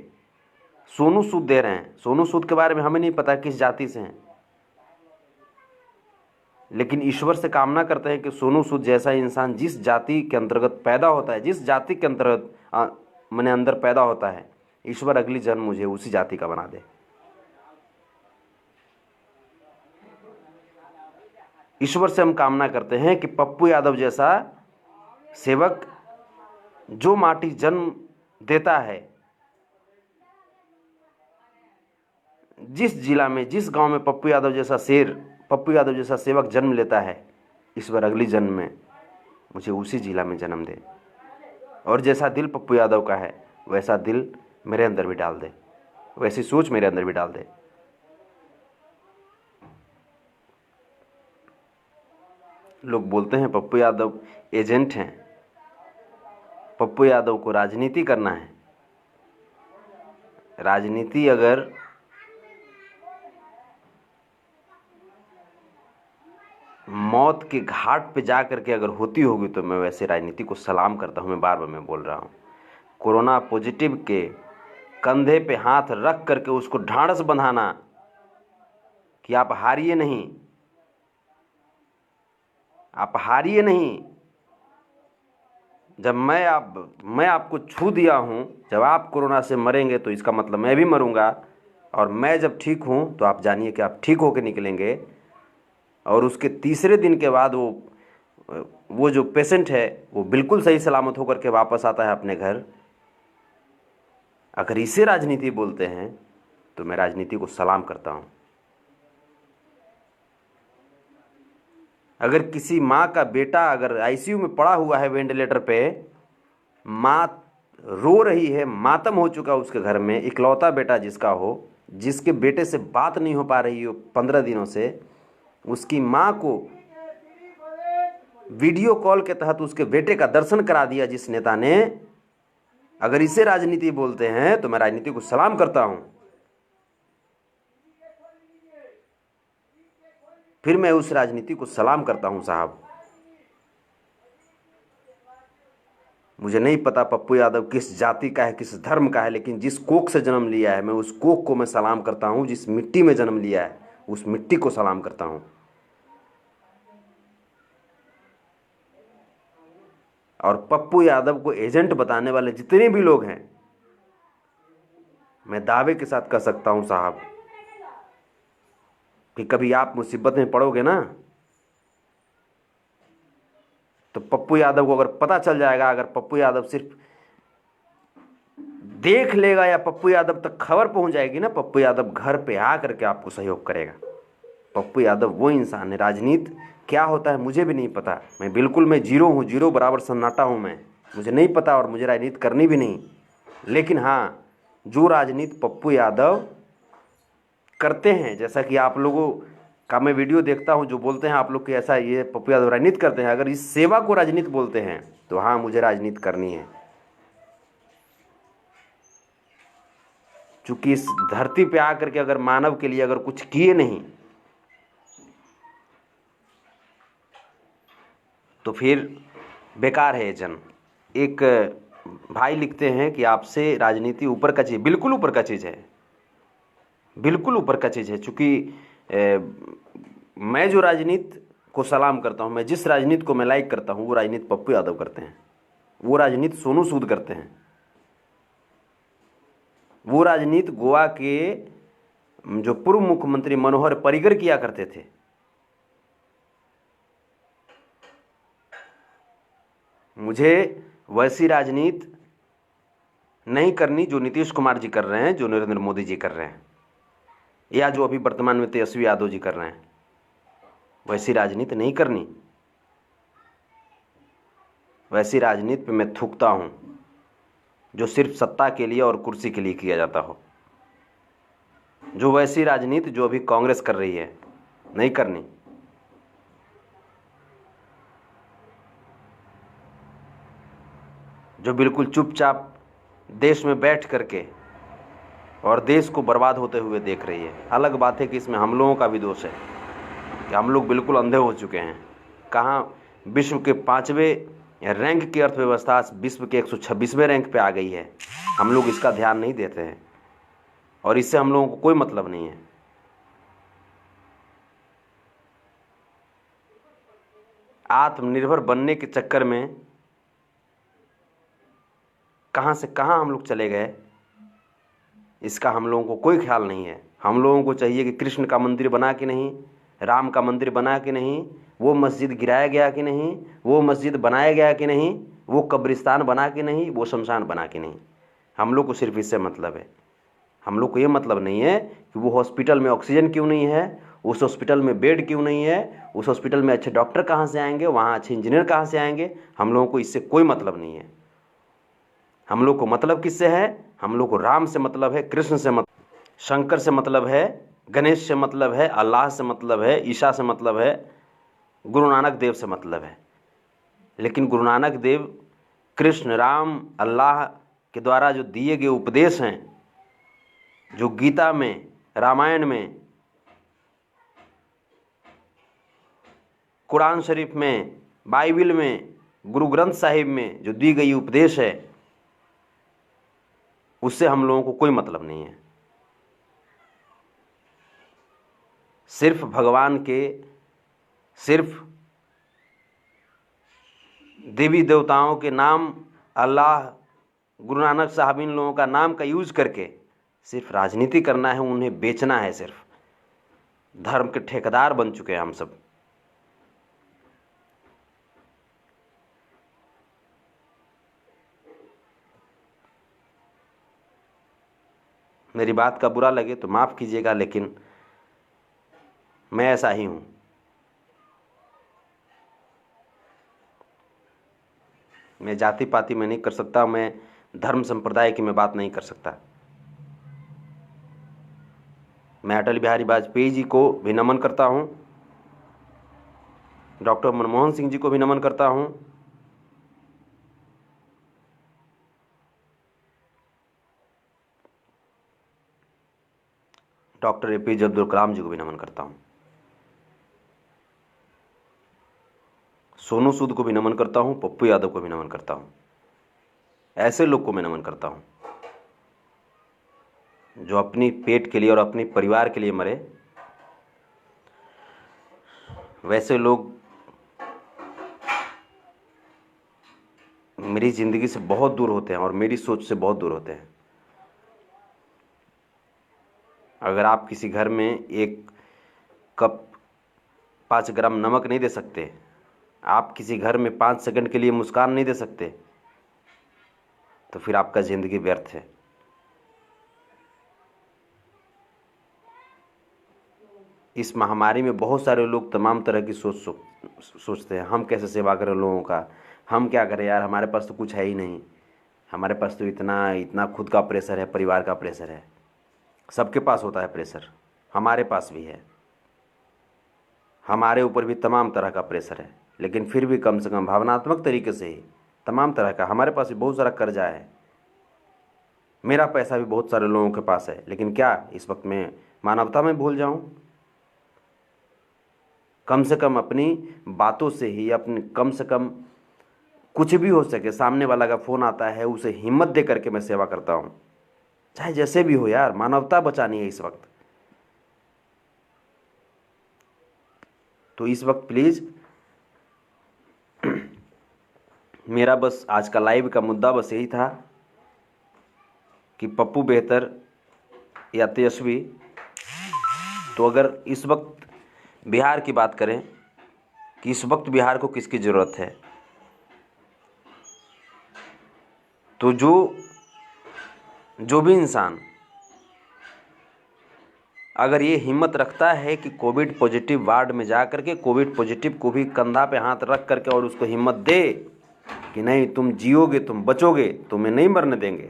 S2: सोनू सूद दे रहे हैं, सोनू सूद के बारे में हमें नहीं पता किस जाति से हैं, लेकिन ईश्वर से कामना करते हैं कि सोनू सूद जैसा इंसान जिस जाति के अंतर्गत पैदा होता है, जिस जाति के अंतर्गत मैंने अंदर पैदा होता है, ईश्वर अगली जन्म मुझे उसी जाति का बना दे। ईश्वर से हम कामना करते हैं कि पप्पू यादव जैसा सेवक जो माटी जन्म देता है, जिस जिला में जिस गांव में पप्पू यादव जैसा सेवक जन्म लेता है, ईश्वर अगली जन्म में मुझे उसी जिला में जन्म दे। और जैसा दिल पप्पू यादव का है वैसा दिल मेरे अंदर भी डाल दे, वैसी सोच मेरे अंदर भी डाल दे। लोग बोलते हैं पप्पू यादव एजेंट हैं, पप्पू यादव को राजनीति करना है। राजनीति अगर मौत के घाट पे जा करके अगर होती होगी तो मैं वैसे राजनीति को सलाम करता हूँ। मैं बार बार मैं बोल रहा हूँ, कोरोना पॉजिटिव के कंधे पे हाथ रख करके उसको ढांढस बंधाना कि आप हारिए नहीं, आप हारिए नहीं। जब मैं आपको छू दिया हूँ, जब आप कोरोना से मरेंगे तो इसका मतलब मैं भी मरूंगा, और मैं जब ठीक हूँ तो आप जानिए कि आप ठीक होकर निकलेंगे। और उसके तीसरे दिन के बाद वो जो पेशेंट है वो बिल्कुल सही सलामत होकर के वापस आता है अपने घर। अगर इसे राजनीति बोलते हैं तो मैं राजनीति को सलाम करता हूँ। अगर किसी माँ का बेटा अगर आईसीयू में पड़ा हुआ है वेंटिलेटर पे, माँ रो रही है, मातम हो चुका उसके घर में, इकलौता बेटा जिसका हो, जिसके बेटे से बात नहीं हो पा रही हो 15 दिनों से, उसकी माँ को वीडियो कॉल के तहत उसके बेटे का दर्शन करा दिया जिस नेता ने, अगर इसे राजनीति बोलते हैं तो मैं राजनीति को सलाम करता हूं। फिर मैं उस राजनीति को सलाम करता हूं साहब। मुझे नहीं पता पप्पू यादव किस जाति का है, किस धर्म का है, लेकिन जिस कोख से जन्म लिया है मैं उस कोख को मैं सलाम करता हूं। जिस मिट्टी में जन्म लिया है उस मिट्टी को सलाम करता हूं। और पप्पू यादव को एजेंट बताने वाले जितने भी लोग हैं, मैं दावे के साथ कह सकता हूं साहब कि कभी आप मुसीबत में पड़ोगे ना, तो पप्पू यादव को अगर पता चल जाएगा, अगर पप्पू यादव सिर्फ देख लेगा या पप्पू यादव तक खबर पहुंच जाएगी ना, पप्पू यादव घर पे आ करके आपको सहयोग करेगा। पप्पू यादव वो इंसान है। राजनीति क्या होता है मुझे भी नहीं पता, मैं जीरो हूँ, जीरो बराबर सन्नाटा हूँ मैं, मुझे नहीं पता और मुझे राजनीति करनी भी नहीं। लेकिन हाँ, जो राजनीति पप्पू यादव करते हैं, जैसा कि आप लोगों का मैं वीडियो देखता हूं, जो बोलते हैं आप लोग कि ऐसा ये पप्पू यादव राजनीति करते हैं, अगर इस सेवा को राजनीति बोलते हैं तो हाँ, मुझे राजनीति करनी है। चूंकि इस धरती पे आकर के अगर मानव के लिए अगर कुछ किए नहीं तो फिर बेकार है ये जन्म। एक भाई लिखते हैं कि आपसे राजनीति ऊपर का चीज़, बिल्कुल ऊपर का चीज़ है, बिल्कुल ऊपर का चीज़ है। चूँकि मैं जो राजनीति को सलाम करता हूँ, मैं जिस राजनीति को मैं लाइक करता हूँ, वो राजनीति पप्पू यादव करते हैं, वो राजनीति सोनू सूद करते हैं, वो राजनीति गोवा के जो पूर्व मुख्यमंत्री मनोहर पर्रिकर किया करते थे। मुझे वैसी राजनीति नहीं करनी जो नीतीश कुमार जी कर रहे हैं, जो नरेंद्र मोदी जी कर रहे हैं, या जो अभी वर्तमान में तेजस्वी यादव जी कर रहे हैं। वैसी राजनीति नहीं करनी। वैसी राजनीति पे मैं थूकता हूँ जो सिर्फ सत्ता के लिए और कुर्सी के लिए किया जाता हो। जो वैसी राजनीति जो अभी कांग्रेस कर रही है, नहीं करनी। जो बिल्कुल चुपचाप देश में बैठ करके और देश को बर्बाद होते हुए देख रही है। अलग बात है कि इसमें हम लोगों का भी दोष है कि हम लोग बिल्कुल अंधे हो चुके हैं। कहाँ विश्व के 5वें रैंक की अर्थव्यवस्था विश्व के 126वें रैंक पे आ गई है। हम लोग इसका ध्यान नहीं देते हैं और इससे हम लोगों को कोई मतलब नहीं है। आत्मनिर्भर बनने के चक्कर में कहाँ से कहाँ हम लोग चले गए, इसका हम लोगों को कोई ख्याल नहीं है। हम लोगों को चाहिए कि कृष्ण का मंदिर बना कि नहीं, राम का मंदिर बना कि नहीं, वो मस्जिद गिराया गया कि नहीं, वो मस्जिद बनाया गया कि नहीं, वो कब्रिस्तान बना कि नहीं, वो शमशान बना कि नहीं। हम लोग को सिर्फ इससे मतलब है। हम लोग को ये मतलब नहीं है कि वो हॉस्पिटल में ऑक्सीजन क्यों नहीं है, उस हॉस्पिटल में बेड क्यों नहीं है, उस हॉस्पिटल में अच्छे डॉक्टर कहाँ से आएंगे, वहाँ अच्छे इंजीनियर कहाँ से आएंगे। हम लोगों को इससे कोई मतलब नहीं है। हम लोग को मतलब किससे है? हम लोग को राम से मतलब है, कृष्ण से मतलब, शंकर से मतलब है, गणेश से मतलब है, अल्लाह से मतलब है, ईसा से मतलब है, गुरु नानक देव से मतलब है। लेकिन गुरु नानक देव, कृष्ण, राम, अल्लाह के द्वारा जो दिए गए उपदेश हैं, जो गीता में, रामायण में, कुरान शरीफ में, बाइबिल में, गुरु ग्रंथ साहिब में जो दी गई उपदेश है, उससे हम लोगों को कोई मतलब नहीं है। सिर्फ भगवान के, सिर्फ देवी देवताओं के नाम, अल्लाह, गुरु नानक साहब, इन लोगों का नाम का यूज करके सिर्फ राजनीति करना है, उन्हें बेचना है। सिर्फ धर्म के ठेकेदार बन चुके हैं हम सब। मेरी बात का बुरा लगे तो माफ़ कीजिएगा, लेकिन मैं ऐसा ही हूँ। मैं जाति पाति में नहीं कर सकता। मैं धर्म संप्रदाय की मैं बात नहीं कर सकता। मैं अटल बिहारी वाजपेयी जी को भी नमन करता हूँ, डॉक्टर मनमोहन सिंह जी को भी नमन करता हूँ, डॉक्टर APJ अब्दुल कलाम जी को भी नमन करता हूँ, सोनू सूद को भी नमन करता हूँ, पप्पू यादव को भी नमन करता हूँ। ऐसे लोग को मैं नमन करता हूँ जो अपनी पेट के लिए और अपने परिवार के लिए मरे। वैसे लोग मेरी ज़िंदगी से बहुत दूर होते हैं और मेरी सोच से बहुत दूर होते हैं। अगर आप किसी घर में एक कप 5 ग्राम नमक नहीं दे सकते, आप किसी घर में 5 सेकंड के लिए मुस्कान नहीं दे सकते, तो फिर आपका ज़िंदगी व्यर्थ है। इस महामारी में बहुत सारे लोग तमाम तरह की सोचते हैं। हम कैसे सेवा करें लोगों का, हम क्या करें यार, हमारे पास तो कुछ है ही नहीं, हमारे पास तो इतना खुद का प्रेशर है, परिवार का प्रेशर है। सबके पास होता है प्रेशर, हमारे पास भी है, हमारे ऊपर भी तमाम तरह का प्रेशर है, लेकिन फिर भी कम से कम भावनात्मक तरीके से ही तमाम तरह का। हमारे पास भी बहुत सारा कर्जा है, मेरा पैसा भी बहुत सारे लोगों के पास है, लेकिन क्या इस वक्त मैं मानवता में भूल जाऊं? कम से कम अपनी बातों से ही, अपनी कम से कम कुछ भी हो सके, सामने वाला का फ़ोन आता है उसे हिम्मत दे करके मैं सेवा करता हूं, चाहे जैसे भी हो यार, मानवता बचानी है इस वक्त। तो इस वक्त प्लीज़ मेरा बस आज का लाइव का मुद्दा बस यही था कि पप्पू बेहतर या तेजस्वी। तो अगर इस वक्त बिहार की बात करें कि इस वक्त बिहार को किसकी ज़रूरत है, तो जो भी इंसान अगर ये हिम्मत रखता है कि कोविड पॉजिटिव वार्ड में जा करके कोविड पॉजिटिव को भी कंधा पे हाथ रख करके और उसको हिम्मत दे कि नहीं तुम जियोगे, तुम बचोगे, तुम्हें नहीं मरने देंगे।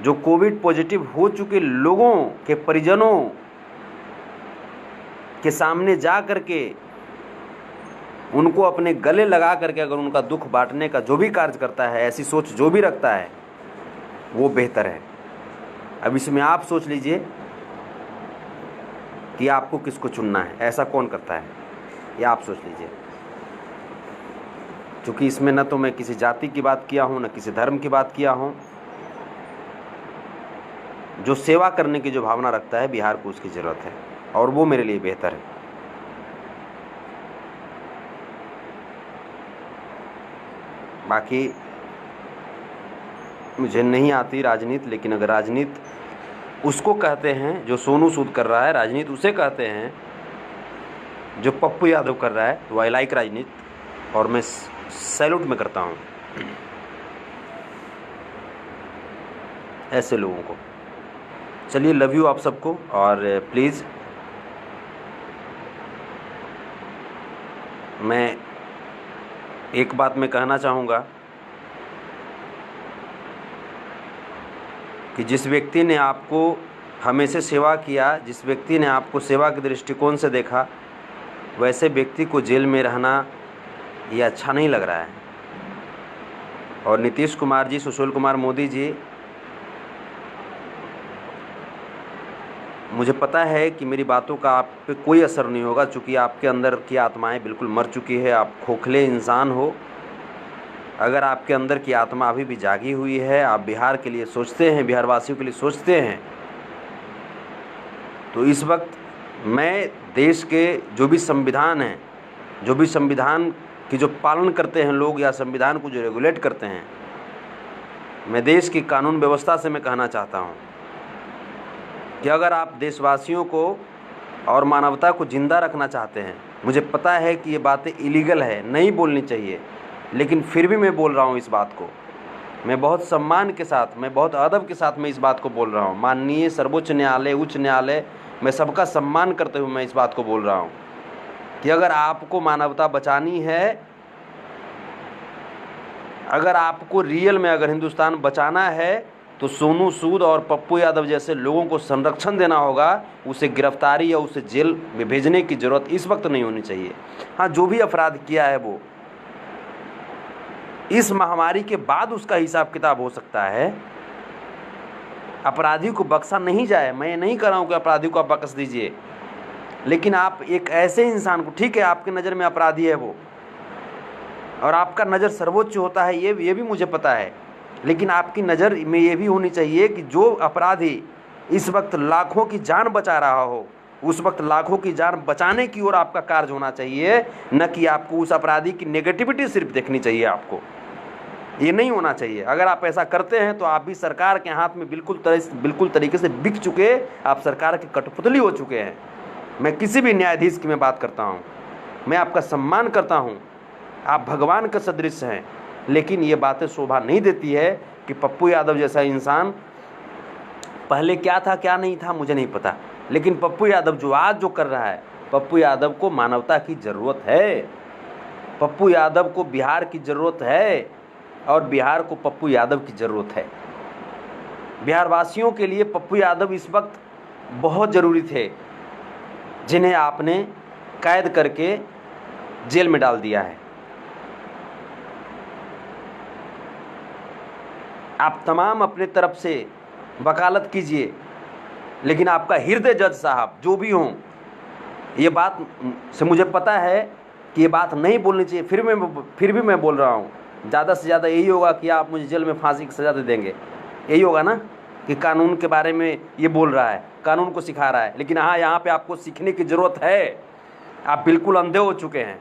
S2: जो कोविड पॉजिटिव हो चुके लोगों के परिजनों के सामने जा करके उनको अपने गले लगा करके अगर उनका दुख बांटने का जो भी कार्य करता है, ऐसी सोच जो भी रखता है, वो बेहतर है। अब इसमें आप सोच लीजिए कि आपको किसको चुनना है, ऐसा कौन करता है, ये आप सोच लीजिए। क्योंकि इसमें न तो मैं किसी जाति की बात किया हूँ, न किसी धर्म की बात किया हूँ। जो सेवा करने की जो भावना रखता है, बिहार को उसकी ज़रूरत है और वो मेरे लिए बेहतर है। बाकी मुझे नहीं आती राजनीति, लेकिन अगर राजनीति उसको कहते हैं जो सोनू सूद कर रहा है, राजनीति उसे कहते हैं जो पप्पू यादव कर रहा है, तो आई लाइक राजनीति और मैं सैल्यूट में करता हूँ ऐसे लोगों को। चलिए, लव यू आप सबको। और प्लीज़ मैं एक बात मैं कहना चाहूँगा कि जिस व्यक्ति ने आपको हमेशा सेवा किया, जिस व्यक्ति ने आपको सेवा के दृष्टिकोण से देखा, वैसे व्यक्ति को जेल में रहना ये अच्छा नहीं लग रहा है। और नीतीश कुमार जी, सुशील कुमार मोदी जी, मुझे पता है कि मेरी बातों का आप पे कोई असर नहीं होगा, चूँकि आपके अंदर की आत्माएं बिल्कुल मर चुकी है, आप खोखले इंसान हो। अगर आपके अंदर की आत्मा अभी भी जागी हुई है, आप बिहार के लिए सोचते हैं, बिहार वासियों के लिए सोचते हैं, तो इस वक्त मैं देश के जो भी संविधान हैं, जो भी संविधान की जो पालन करते हैं लोग या संविधान को जो रेगुलेट करते हैं, मैं देश की कानून व्यवस्था से मैं कहना चाहता हूँ कि अगर आप देशवासियों को और मानवता को ज़िंदा रखना चाहते हैं, मुझे पता है कि ये बातें इलीगल है, नहीं बोलनी चाहिए, लेकिन फिर भी मैं बोल रहा हूँ इस बात को। मैं बहुत सम्मान के साथ, मैं बहुत अदब के साथ मैं इस बात को बोल रहा हूँ। माननीय सर्वोच्च न्यायालय, उच्च न्यायालय, मैं सबका सम्मान करते हुए मैं इस बात को बोल रहा हूँ कि अगर आपको मानवता बचानी है, अगर आपको रियल में अगर हिंदुस्तान बचाना है तो सोनू सूद और पप्पू यादव जैसे लोगों को संरक्षण देना होगा। उसे गिरफ्तारी या उसे जेल में भेजने की ज़रूरत इस वक्त नहीं होनी चाहिए। हाँ, जो भी अपराध किया है वो इस महामारी के बाद उसका हिसाब किताब हो सकता है। अपराधी को बख्शा नहीं जाए, मैं नहीं कह रहा हूँ कि अपराधी को आप बख्श दीजिए, लेकिन आप एक ऐसे इंसान को, ठीक है आपके नज़र में अपराधी है वो और आपका नज़र सर्वोच्च होता है, ये भी मुझे पता है, लेकिन आपकी नज़र में ये भी होनी चाहिए कि जो अपराधी इस वक्त लाखों की जान बचा रहा हो, उस वक्त लाखों की जान बचाने की ओर आपका कार्य होना चाहिए, न कि आपको उस अपराधी की नेगेटिविटी सिर्फ देखनी चाहिए। आपको ये नहीं होना चाहिए। अगर आप ऐसा करते हैं तो आप भी सरकार के हाथ में बिल्कुल तरीके से बिक चुके, आप सरकार के कठपुतली हो चुके हैं। मैं किसी भी न्यायाधीश की मैं बात करता हूँ, मैं आपका सम्मान करता हूँ, आप भगवान का सदृश हैं, लेकिन ये बातें शोभा नहीं देती है कि पप्पू यादव जैसा इंसान, पहले क्या था क्या नहीं था मुझे नहीं पता, लेकिन पप्पू यादव जो आज जो कर रहा है, पप्पू यादव को मानवता की ज़रूरत है, पप्पू यादव को बिहार की ज़रूरत है और बिहार को पप्पू यादव की ज़रूरत है। बिहार वासियों के लिए पप्पू यादव इस वक्त बहुत ज़रूरी थे, जिन्हें आपने कैद करके जेल में डाल दिया है। आप तमाम अपने तरफ से वकालत कीजिए, लेकिन आपका हृदय जज साहब जो भी हों, ये बात से मुझे पता है कि ये बात नहीं बोलनी चाहिए, फिर भी मैं बोल रहा हूँ। ज़्यादा से ज़्यादा यही होगा कि आप मुझे जेल में फांसी की सज़ा दे देंगे, यही होगा ना कि कानून के बारे में ये बोल रहा है, कानून को सिखा रहा है। लेकिन हाँ, यहाँ पे आपको सीखने की ज़रूरत है, आप बिल्कुल अंधे हो चुके हैं।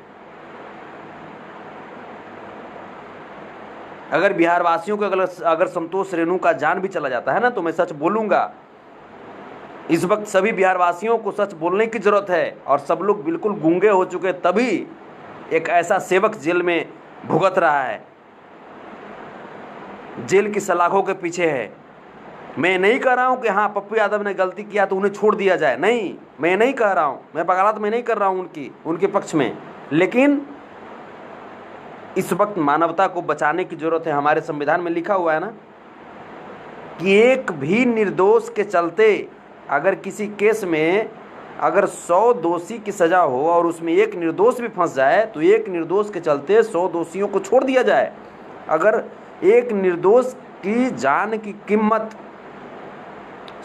S2: अगर बिहार वासियों को अगर संतोष रेणु का जान भी चला जाता है ना, तो मैं सच बोलूँगा। इस वक्त सभी बिहार वासियों को सच बोलने की ज़रूरत है और सब लोग बिल्कुल गूंगे हो चुके, तभी एक ऐसा सेवक जेल में भुगत रहा है, जेल की सलाखों के पीछे है। मैं नहीं कह रहा हूँ कि हाँ पप्पू यादव ने गलती किया तो उन्हें छोड़ दिया जाए, नहीं, मैं नहीं कह रहा हूँ, मैं वकालत में नहीं कर रहा हूँ उनके पक्ष में, लेकिन इस वक्त मानवता को बचाने की ज़रूरत है। हमारे संविधान में लिखा हुआ है ना कि एक भी निर्दोष के चलते अगर किसी केस में अगर 100 दोषी की सज़ा हो और उसमें एक निर्दोष भी फंस जाए तो एक निर्दोष के चलते 100 दोषियों को छोड़ दिया जाए। अगर एक निर्दोष की जान की कीमत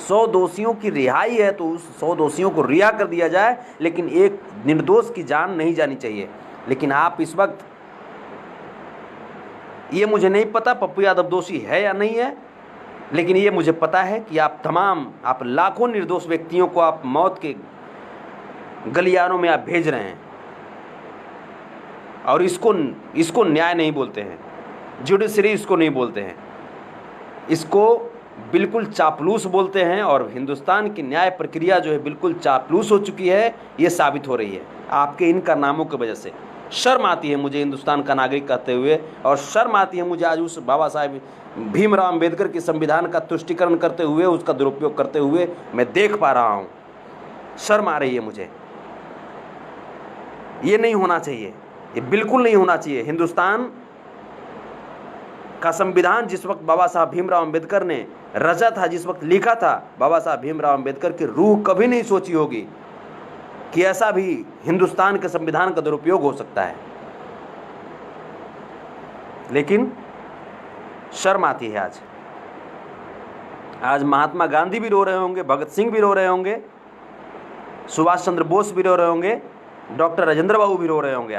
S2: 100 दोषियों की रिहाई है तो उस 100 दोषियों को रिहा कर दिया जाए, लेकिन एक निर्दोष की जान नहीं जानी चाहिए। लेकिन आप इस वक्त, ये मुझे नहीं पता पप्पू यादव दोषी है या नहीं है, लेकिन ये मुझे पता है कि आप लाखों निर्दोष व्यक्तियों को आप मौत के गलियारों में आप भेज रहे हैं, और इसको न्याय नहीं बोलते हैं, जुडिशरी इसको नहीं बोलते हैं, इसको बिल्कुल चापलूस बोलते हैं। और हिंदुस्तान की न्याय प्रक्रिया जो है बिल्कुल चापलूस हो चुकी है, ये साबित हो रही है आपके इन कारनामों की वजह से। शर्म आती है मुझे हिंदुस्तान का नागरिक कहते हुए, और शर्म आती है मुझे आज उस बाबा साहेब भीमराव अंबेडकर के संविधान का तुष्टीकरण करते हुए, उसका दुरुपयोग करते हुए मैं देख पा रहा हूँ। शर्म आ रही है मुझे, ये नहीं होना चाहिए, ये बिल्कुल नहीं होना चाहिए। हिंदुस्तान का संविधान जिस वक्त बाबा साहब भीमराव अंबेडकर ने रचा था, जिस वक्त लिखा था, बाबा साहब भीमराव अंबेडकर की रूह कभी नहीं सोची होगी कि ऐसा भी हिंदुस्तान के संविधान का दुरुपयोग हो सकता है। लेकिन शर्म आती है आज महात्मा गांधी भी रो रहे होंगे, भगत सिंह भी रो रहे होंगे, सुभाष चंद्र बोस भी रो रहे होंगे, डॉक्टर राजेंद्र बाबू भी रो रहे होंगे,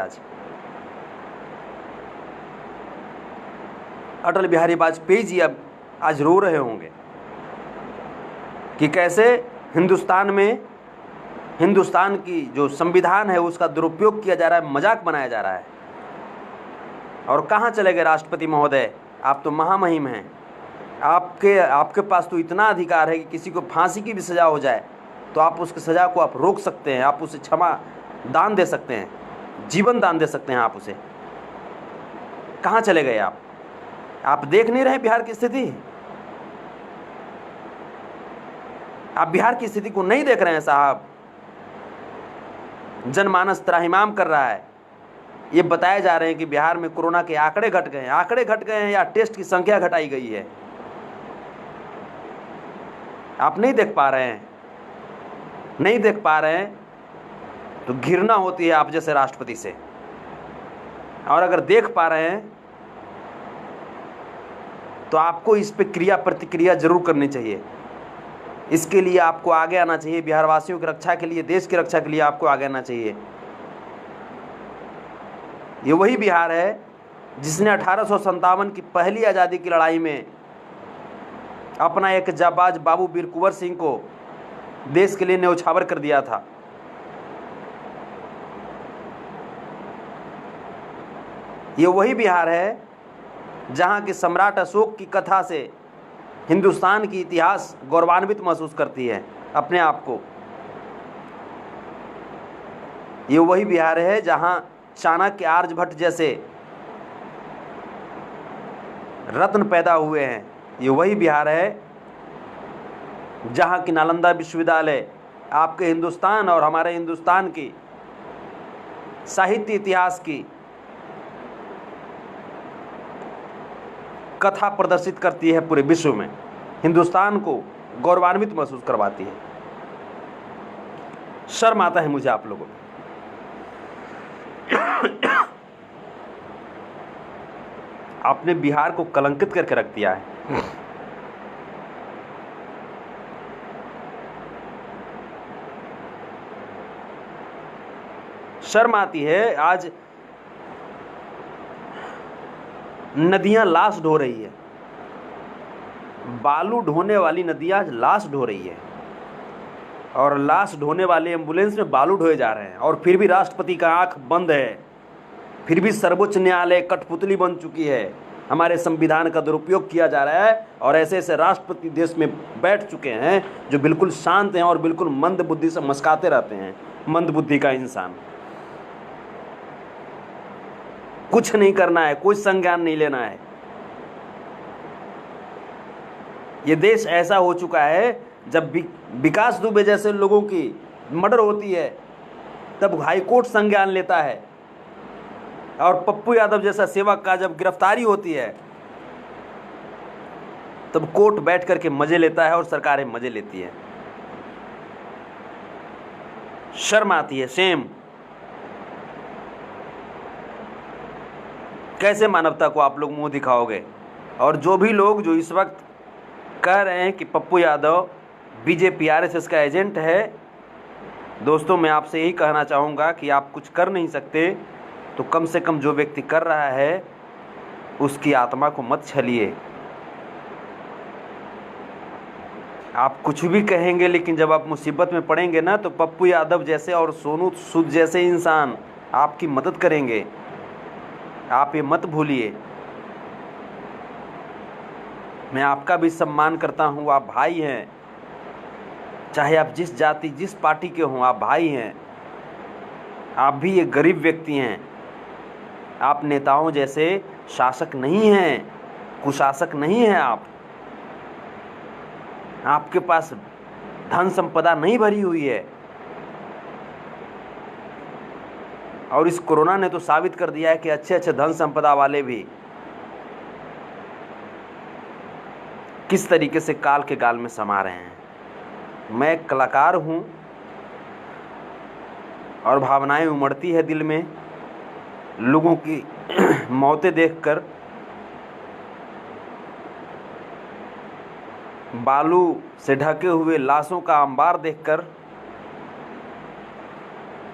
S2: अटल बिहारी वाजपेयी जी अब आज रो रहे होंगे कि कैसे हिंदुस्तान की जो संविधान है उसका दुरुपयोग किया जा रहा है, मजाक बनाया जा रहा है। और कहाँ चले गए राष्ट्रपति महोदय, आप तो महामहिम हैं, आपके पास तो इतना अधिकार है कि किसी को फांसी की भी सज़ा हो जाए तो आप उसकी सज़ा को आप रोक सकते हैं, आप उसे क्षमा दान दे सकते हैं, जीवन दान दे सकते हैं आप उसे। कहाँ चले गए आप देख नहीं रहे बिहार की स्थिति? आप बिहार की स्थिति को नहीं देख रहे हैं साहब। जनमानस त्राहिमाम कर रहा है, ये बताए जा रहे हैं कि बिहार में कोरोना के आंकड़े घट गए हैं या टेस्ट की संख्या घटाई गई है। आप नहीं देख पा रहे हैं, तो घृणा होती है आप जैसे राष्ट्रपति से। और अगर देख पा रहे हैं तो आपको इस पे क्रिया प्रतिक्रिया जरूर करनी चाहिए। इसके लिए आपको आगे आना चाहिए, बिहार वासियों की रक्षा के लिए, देश की रक्षा के लिए आपको आगे आना चाहिए। ये वही बिहार है जिसने 1857 की पहली आज़ादी की लड़ाई में अपना एक जाबाज बाबू वीर कुंवर सिंह को देश के लिए न्यौछावर कर दिया था। ये वही बिहार है जहां के सम्राट अशोक की कथा से हिंदुस्तान की इतिहास गौरवान्वित महसूस करती है अपने आप को। ये वही बिहार है जहां चाणक्य, आर्यभट्ट जैसे रत्न पैदा हुए हैं। ये वही बिहार है जहां की नालंदा विश्वविद्यालय आपके हिंदुस्तान और हमारे हिंदुस्तान की साहित्य इतिहास की कथा प्रदर्शित करती है पूरे विश्व में, हिंदुस्तान को गौरवान्वित महसूस करवाती है। शर्म आता है मुझे आप लोगों को। आपने बिहार को कलंकित करके रख दिया है। शर्म आती है। आज नदियां लाश ढो रही है, बालू ढोने वाली नदियां लाश ढो रही है, और लाश ढोने वाले एम्बुलेंस में बालू ढोए जा रहे हैं। और फिर भी राष्ट्रपति का आंख बंद है, फिर भी सर्वोच्च न्यायालय कठपुतली बन चुकी है। हमारे संविधान का दुरुपयोग किया जा रहा है और ऐसे ऐसे राष्ट्रपति देश में बैठ चुके हैं जो बिल्कुल शांत हैं और बिल्कुल मंद बुद्धि से मस्काते रहते हैं। मंद बुद्धि का इंसान, कुछ नहीं करना है, कोई संज्ञान नहीं लेना है। ये देश ऐसा हो चुका है, जब विकास दुबे जैसे लोगों की मर्डर होती है तब हाईकोर्ट संज्ञान लेता है, और पप्पू यादव जैसा सेवक का जब गिरफ्तारी होती है तब कोर्ट बैठ करके मजे लेता है और सरकारें मजे लेती है। शर्म आती है, शेम। कैसे मानवता को आप लोग मुंह दिखाओगे? और जो भी लोग जो इस वक्त कह रहे हैं कि पप्पू यादव बीजेपी आरएसएस का एजेंट है, दोस्तों मैं आपसे यही कहना चाहूँगा कि आप कुछ कर नहीं सकते तो कम से कम जो व्यक्ति कर रहा है उसकी आत्मा को मत छलिए। आप कुछ भी कहेंगे, लेकिन जब आप मुसीबत में पड़ेंगे ना तो पप्पू यादव जैसे और सोनू सूद जैसे इंसान आपकी मदद करेंगे। आप ये मत भूलिए। मैं आपका भी सम्मान करता हूँ, आप भाई हैं, चाहे आप जिस जाति जिस पार्टी के हों, आप भाई हैं। आप भी एक गरीब व्यक्ति हैं, आप नेताओं जैसे शासक नहीं हैं, कुशासक नहीं हैं। आपके पास धन संपदा नहीं भरी हुई है, और इस कोरोना ने तो साबित कर दिया है कि अच्छे अच्छे धन संपदा वाले भी किस तरीके से काल के गाल में समा रहे हैं। मैं एक कलाकार हूँ और भावनाएं उमड़ती है दिल में लोगों की मौतें देखकर, बालू से ढके हुए लाशों का अंबार देखकर,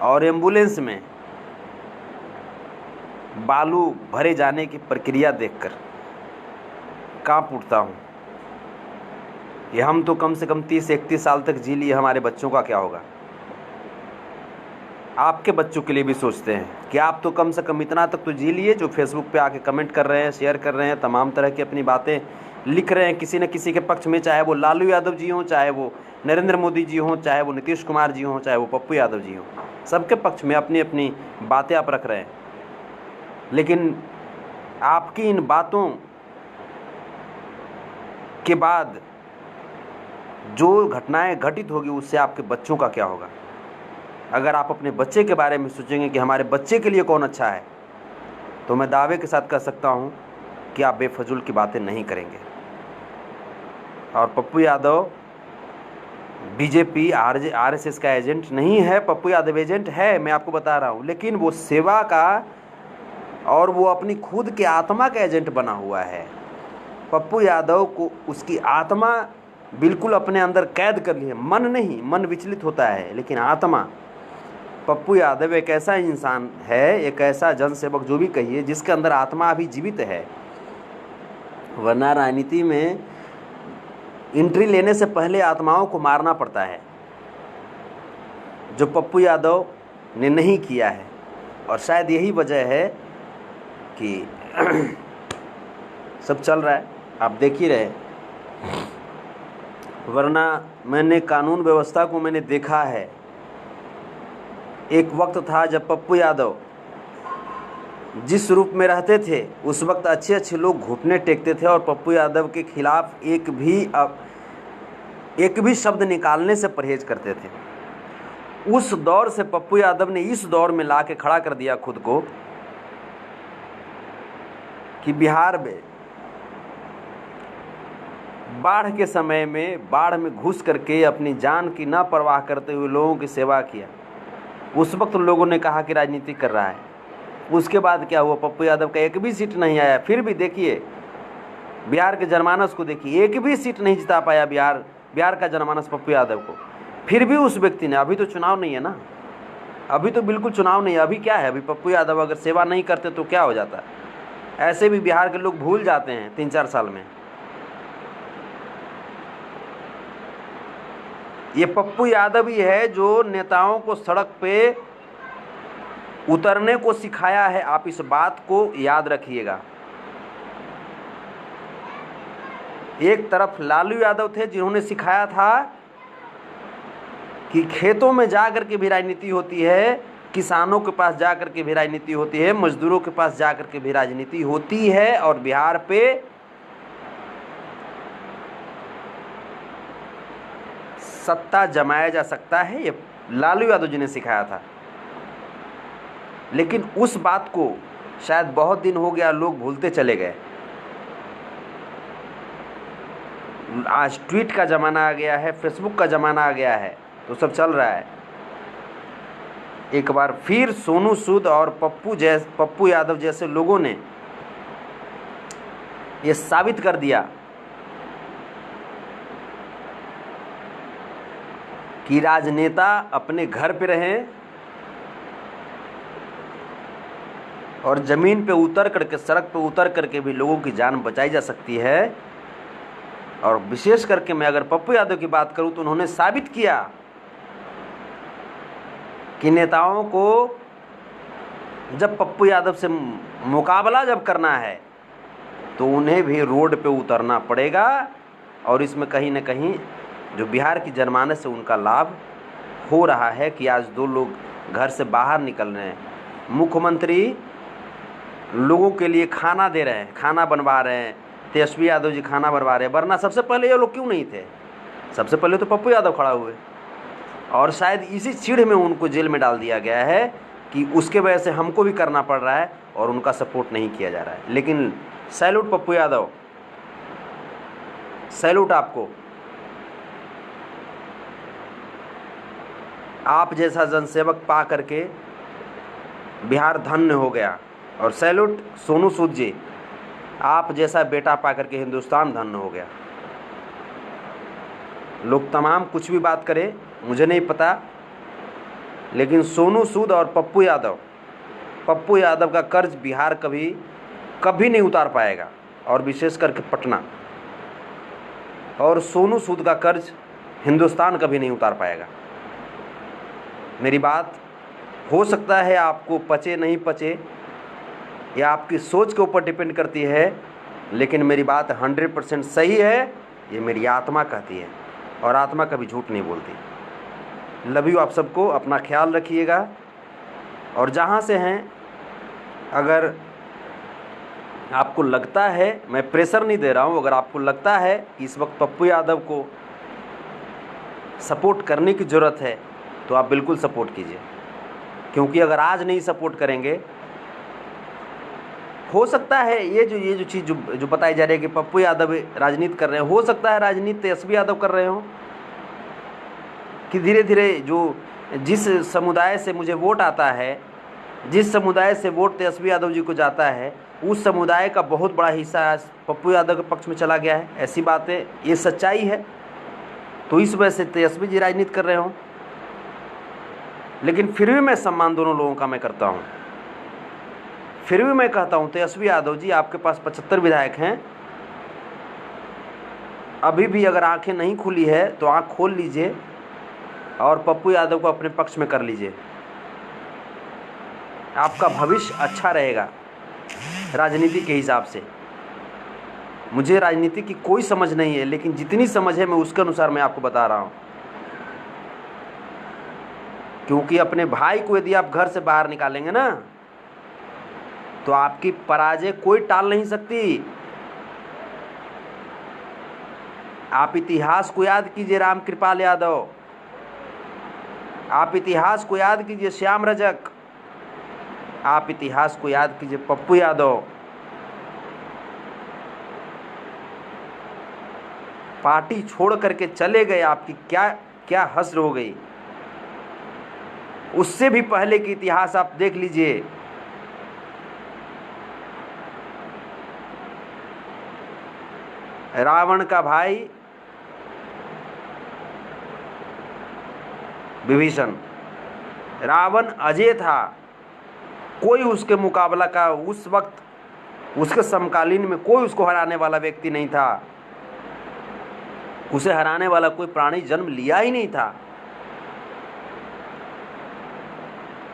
S2: और एम्बुलेंस में बालू भरे जाने की प्रक्रिया देखकर कांप उठता हूँ कि हम तो कम से कम 30-31 साल तक जी लिए, हमारे बच्चों का क्या होगा? आपके बच्चों के लिए भी सोचते हैं कि आप तो कम से कम इतना तक तो जी लिए, जो फेसबुक पे आके कमेंट कर रहे हैं, शेयर कर रहे हैं, तमाम तरह की अपनी बातें लिख रहे हैं किसी न किसी के पक्ष में, चाहे वो लालू यादव जी हों, चाहे वो नरेंद्र मोदी जी हों, चाहे वो नीतीश कुमार जी हों, चाहे वो पप्पू यादव जी हों। सबके पक्ष में अपनी अपनी बातें आप रख रहे हैं, लेकिन आपकी इन बातों के बाद जो घटनाएं घटित होगी उससे आपके बच्चों का क्या होगा? अगर आप अपने बच्चे के बारे में सोचेंगे कि हमारे बच्चे के लिए कौन अच्छा है, तो मैं दावे के साथ कह सकता हूँ कि आप बेफजूल की बातें नहीं करेंगे। और पप्पू यादव बीजेपी आरएसएस का एजेंट नहीं है। पप्पू यादव एजेंट है, मैं आपको बता रहा हूँ, लेकिन वो सेवा का और वो अपनी खुद के आत्मा का एजेंट बना हुआ है। पप्पू यादव को उसकी आत्मा बिल्कुल अपने अंदर कैद कर ली है। मन नहीं, मन विचलित होता है, लेकिन आत्मा। पप्पू यादव एक ऐसा इंसान है, एक ऐसा जनसेवक जो भी कहिए, जिसके अंदर आत्मा अभी जीवित है। वरना राजनीति में एंट्री लेने से पहले आत्माओं को मारना पड़ता है, जो पप्पू यादव ने नहीं किया है। और शायद यही वजह है कि सब चल रहा है, आप देख ही रहे। वरना मैंने कानून व्यवस्था को मैंने देखा है। एक वक्त था जब पप्पू यादव जिस रूप में रहते थे, उस वक्त अच्छे अच्छे लोग घुटने टेकते थे और पप्पू यादव के खिलाफ एक भी शब्द निकालने से परहेज करते थे। उस दौर से पप्पू यादव ने इस दौर में ला के खड़ा कर दिया खुद को कि बिहार में बाढ़ के समय में बाढ़ में घुस करके अपनी जान की ना परवाह करते हुए लोगों की सेवा किया। उस वक्त लोगों ने कहा कि राजनीति कर रहा है। उसके बाद क्या हुआ? पप्पू यादव का एक भी सीट नहीं आया। फिर भी देखिए बिहार के जनमानस को, देखिए एक भी सीट नहीं जिता पाया बिहार का जनमानस पप्पू यादव को। फिर भी उस व्यक्ति ने, अभी तो चुनाव नहीं है ना, अभी तो बिल्कुल चुनाव नहीं है। अभी क्या है? अभी पप्पू यादव अगर सेवा नहीं करते तो क्या हो जाता? ऐसे भी बिहार के लोग भूल जाते हैं 3-4 साल में। ये पप्पू यादव ही है जो नेताओं को सड़क पे उतरने को सिखाया है। आप इस बात को याद रखिएगा। एक तरफ लालू यादव थे जिन्होंने सिखाया था कि खेतों में जा कर के भी राजनीति होती है, किसानों के पास जा कर के भी राजनीति होती है, मजदूरों के पास जा कर के भी राजनीति होती है, और बिहार पे सत्ता जमाया जा सकता है। ये लालू यादव जी ने सिखाया था। लेकिन उस बात को शायद बहुत दिन हो गया, लोग भूलते चले गए। आज ट्वीट का ज़माना आ गया है, फेसबुक का ज़माना आ गया है, तो सब चल रहा है। एक बार फिर सोनू सूद और पप्पू यादव जैसे लोगों ने ये साबित कर दिया कि राजनेता अपने घर पे रहें और ज़मीन पे उतर करके, सड़क पे उतर करके भी लोगों की जान बचाई जा सकती है। और विशेष करके मैं अगर पप्पू यादव की बात करूं तो उन्होंने साबित किया कि नेताओं को जब पप्पू यादव से मुकाबला जब करना है तो उन्हें भी रोड पे उतरना पड़ेगा। और इसमें कहीं ना कहीं जो बिहार की जनमानस से उनका लाभ हो रहा है कि आज 2 लोग घर से बाहर निकल रहे हैं। मुख्यमंत्री लोगों के लिए खाना दे रहे हैं, खाना बनवा रहे हैं। तेजस्वी यादव जी खाना बनवा रहे हैं। वरना सबसे पहले ये लोग क्यों नहीं थे? सबसे पहले तो पप्पू यादव खड़ा हुए, और शायद इसी चिढ़ में उनको जेल में डाल दिया गया है कि उसके वजह से हमको भी करना पड़ रहा है और उनका सपोर्ट नहीं किया जा रहा है। लेकिन सैल्यूट पप्पू यादव, सैल्यूट आपको। आप जैसा जनसेवक पा करके बिहार धन्य हो गया। और सैल्यूट सोनू सूद जी, आप जैसा बेटा पा करके हिंदुस्तान धन्य हो गया। लोग तमाम कुछ भी बात करें, मुझे नहीं पता, लेकिन सोनू सूद और पप्पू यादव का कर्ज बिहार कभी नहीं उतार पाएगा, और विशेष करके पटना। और सोनू सूद का कर्ज हिंदुस्तान कभी नहीं उतार पाएगा। मेरी बात हो सकता है आपको पचे नहीं पचे, या आपकी सोच के ऊपर डिपेंड करती है, लेकिन मेरी बात 100% सही है। ये मेरी आत्मा कहती है, और आत्मा कभी झूठ नहीं बोलती। लव यू आप सबको। अपना ख्याल रखिएगा। और जहाँ से हैं, अगर आपको लगता है, मैं प्रेशर नहीं दे रहा हूँ, अगर आपको लगता है कि इस वक्त पप्पू यादव को सपोर्ट करने की ज़रूरत है तो आप बिल्कुल सपोर्ट कीजिए। क्योंकि अगर आज नहीं सपोर्ट करेंगे हो सकता है ये जो चीज़ जो बताई जा रही है कि पप्पू यादव राजनीति कर रहे हैं, हो सकता है राजनीति तेजस्वी यादव कर रहे हो, कि धीरे धीरे जिस समुदाय से मुझे वोट आता है, जिस समुदाय से वोट तेजस्वी यादव जी को जाता है, उस समुदाय का बहुत बड़ा हिस्सा आज पप्पू यादव के पक्ष में चला गया है। ऐसी बातें, ये सच्चाई है। तो इस वजह से तेजस्वी जी राजनीति कर रहे हो, लेकिन फिर भी मैं सम्मान दोनों लोगों का मैं करता हूँ। फिर भी मैं कहता हूँ तेजस्वी यादव जी, आपके पास 75 विधायक हैं, अभी भी अगर आंखें नहीं खुली है तो आंख खोल लीजिए और पप्पू यादव को अपने पक्ष में कर लीजिए। आपका भविष्य अच्छा रहेगा राजनीति के हिसाब से। मुझे राजनीति की कोई समझ नहीं है, लेकिन जितनी समझ है मैं उसके अनुसार मैं आपको बता रहा हूँ। क्योंकि अपने भाई को यदि आप घर से बाहर निकालेंगे ना, तो आपकी पराजय कोई टाल नहीं सकती। आप इतिहास को याद कीजिए राम कृपाल यादव, आप इतिहास को याद कीजिए श्याम रजक, आप इतिहास को याद कीजिए पप्पू यादव। पार्टी छोड़ करके चले गए, आपकी क्या क्या हस्र हो गई। उससे भी पहले की इतिहास आप देख लीजिए। रावण का भाई विभीषण, रावण अजय था, कोई उसके मुकाबला का उस वक्त उसके समकालीन में कोई उसको हराने वाला व्यक्ति नहीं था। उसे हराने वाला कोई प्राणी जन्म लिया ही नहीं था।